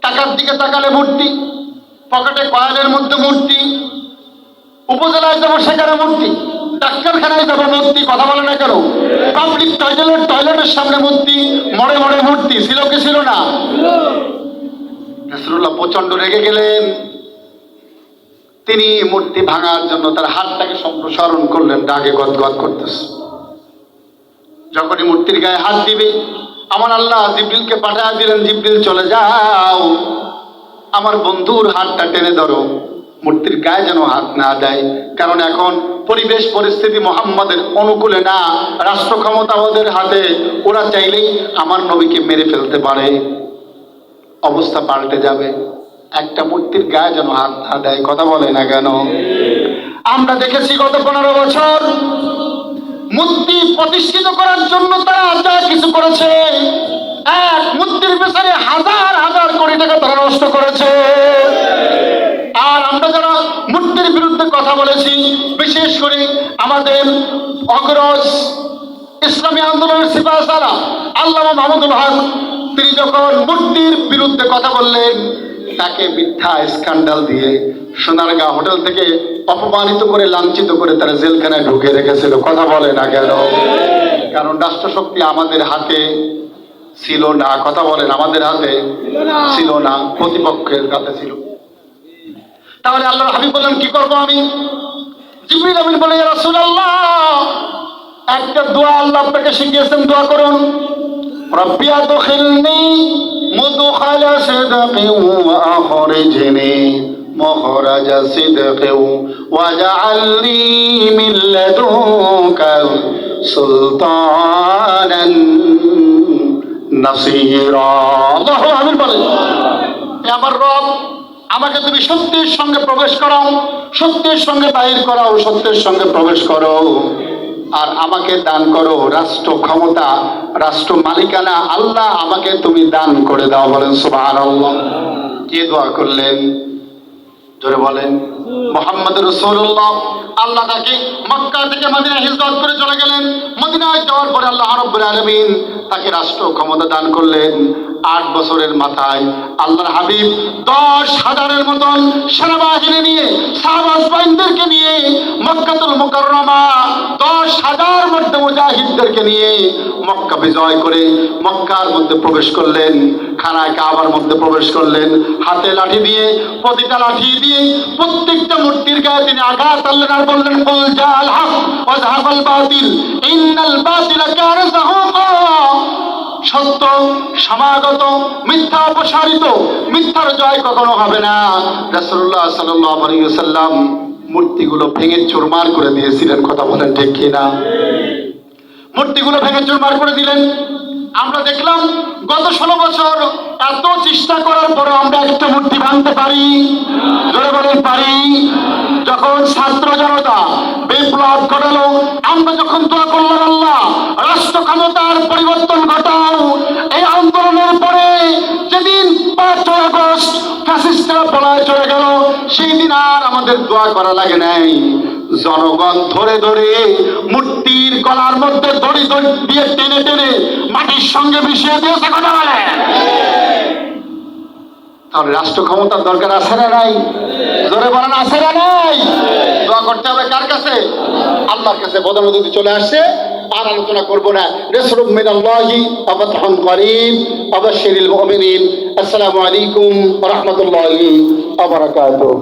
টাকার দিকে তাকালে মূর্তি, পকেটে কয়েনের মধ্যে মূর্তি, উপজেলায় যাবো সেখানে মূর্তি, ডাক্তারখানায় যাবো মূর্তি। কথা বলে না কেন? পাবলিক টয়লেটের সামনে মূর্তি, মরে মরে মূর্তি ছিল কি ছিল না? রাসূলুল্লাহ প্রচন্ড রেগে গেলেন। তিনি মূর্তি ভাঙার জন্য তার হাতটাকে সম্প্রসারণ করলেন, রাগে গদগদ করতেছে। যখনই মূর্তির গায়ে হাত দিবে, আমার আল্লাহ জিবরিলকে পাঠিয়ে দিলেন, জিবরিল চলে যাও, আমার বন্ধুর হাতটা টেনে ধরো, মূর্তির গায়ে যেন হাত না দেয়। কারণ এখন পরিবেশ পরিস্থিতি মুহাম্মাদের অনুকূলে না, রাষ্ট্র ক্ষমতা ওদের হাতে, ওরা চাইলেই আমার নবীকে মেরে ফেলতে পারে, অবস্থা পাল্টে যাবে। একটা মূর্তির গায়ে যেন হাত না দেয়। কথা বলে না কেন? আমরা দেখেছি গত 15 বছর মূর্তি প্রতিষ্ঠিত করার জন্য তারা যা কিছু করেছে, এক মূর্তির পেছনে হাজার হাজার কোটি টাকা তারা নষ্ট করেছে। আর আমরা যারা মূর্তির বিরুদ্ধে কথা বলেছি, বিশেষ করে আমাদের অগ্রজ ইসলামী আন্দোলনের সিপাহসালার আল্লামা মাহমুদুল হক, তিনি যখন মূর্তির বিরুদ্ধে কথা বললেন, তাকে মিথ্যা স্ক্যান্ডাল দিয়ে সোনারগাঁ হোটেল থেকে অপমানিত করে, লাঞ্ছিত করে তারা জেলখানায় ঢুকে রেখেছিল। কথা বলে না কেন? কারণ রাষ্ট্রশক্তি আমাদের হাতে ছিল না। কথা বলেন, আমাদের হাতে ছিল না, প্রতিপক্ষের হাতে ছিল। তাহলে আল্লাহর হাবিব বললেন, কি করব আমি? জিবরিল আমিন বলে, ইয়া রাসূলুল্লাহ, একটা দোয়া আল্লাহ আপনাকে শিখিয়েছেন, দোয়া করুন। রব্বি আদখিলনি মুদখালা সিদকিন ওয়া আখরিজনি মুখরাজা সিদকিন ওয়াজআলনি মিন লাদুনকা সুলতানান নাসীরা। আল্লাহু আমিন বলেন। হে আমার রব, আমাকে তুমি সত্যের সঙ্গে প্রবেশ করাও, সত্যের সঙ্গে বাহির করাও, সত্যের সঙ্গে প্রবেশ করো। আর আমাকে দান করো রাষ্ট্র ক্ষমতা, রাষ্ট্র মালিকানা। আল্লাহ আমাকে তুমি দান করে দাও। বলেন সুবহানাল্লাহ। কে দোয়া করলেন? জোরে বলেন। মুহাম্মদ রাসূলুল্লাহ। আল্লাহ তাকে মক্কা থেকে মদিনায় হিজরত করে চলে গেলেন। মদিনায় যাওয়ার পরে আল্লাহ রাব্বুল আলামিন তাকে রাষ্ট্র ক্ষমতা দান করলেন। 8 বছরের মাথায় আল্লাহর হাবিব 10,000-এর মতন সেনাবাহিনী নিয়ে, সাহাবাজবাইনদেরকে নিয়ে মক্কাতুল মুকাররমা 10,000 মধ্যে মুজাহিদদেরকে নিয়ে মক্কা বিজয় করে মক্কার মধ্যে প্রবেশ করলেন, খানায় কাবার মধ্যে প্রবেশ করলেন। হাতে লাঠি দিয়ে, প্রতিটা লাঠি দিয়ে প্রত্যেকটা মূর্তির গায়ে তিনি আঘাত আনলেন আর বললেন, কুল জাল হক ওয়া যাহাকাল বাতিল ইন্নাল বাতিলা কানা যাহুকা। সত্য সমাগত, মিথ্যা অপসারিত, মিথ্যার জয় কখনো হবে না। রাসূলুল্লাহ সাল্লাল্লাহু আলাইহি ওয়াসাল্লাম মূর্তিগুলো ভেঙে চুরমার করে দিয়েছিলেন। কথা বলেন ঠিক কিনা? মূর্তিগুলো ভেঙে চুরমার করে দিলেন। আমরা দেখলাম গত 16 বছর এত চেষ্টা করার পরে আমরা একটা মূর্তি ভাঙতে পারি? জোরে বলেন, পারি? যখন ছাত্র জনতা বিপ্লব ঘটালো, আমরা যখন দোয়া করলাম, আল্লাহ রাষ্ট্র ক্ষমতার পরিবর্তন ঘটাও। এই আন্দোলনের পরে যেদিন 5 আগস্ট ফ্যাসিস্টরা পলায় চলে গেল, সেই দিন আর আমাদের দোয়া করা লাগে নাই। জনগণ ধরে ধরে মূর্তির গলার মধ্যে দড়ি দিয়ে টেনে টেনে মাটির সঙ্গে মিশিয়ে দিয়েছে। কথা বলে। তাহলে রাষ্ট্র ক্ষমতার দরকার আছে না নাই? জোরে বলেন, আছে না নাই? দোয়া করতে হবে কার কাছে? আল্লাহর কাছে। প্রধান অতিথি চলে আসছে, আর আলোচনা করব না। রাসূলুম মিনাল্লাহি ওয়া ফাতহুন করিম ওয়া বাশশিরিল মুমিনিন। আসসালামু আলাইকুম ওয়া রাহমাতুল্লাহি ওয়া বারাকাতুহু।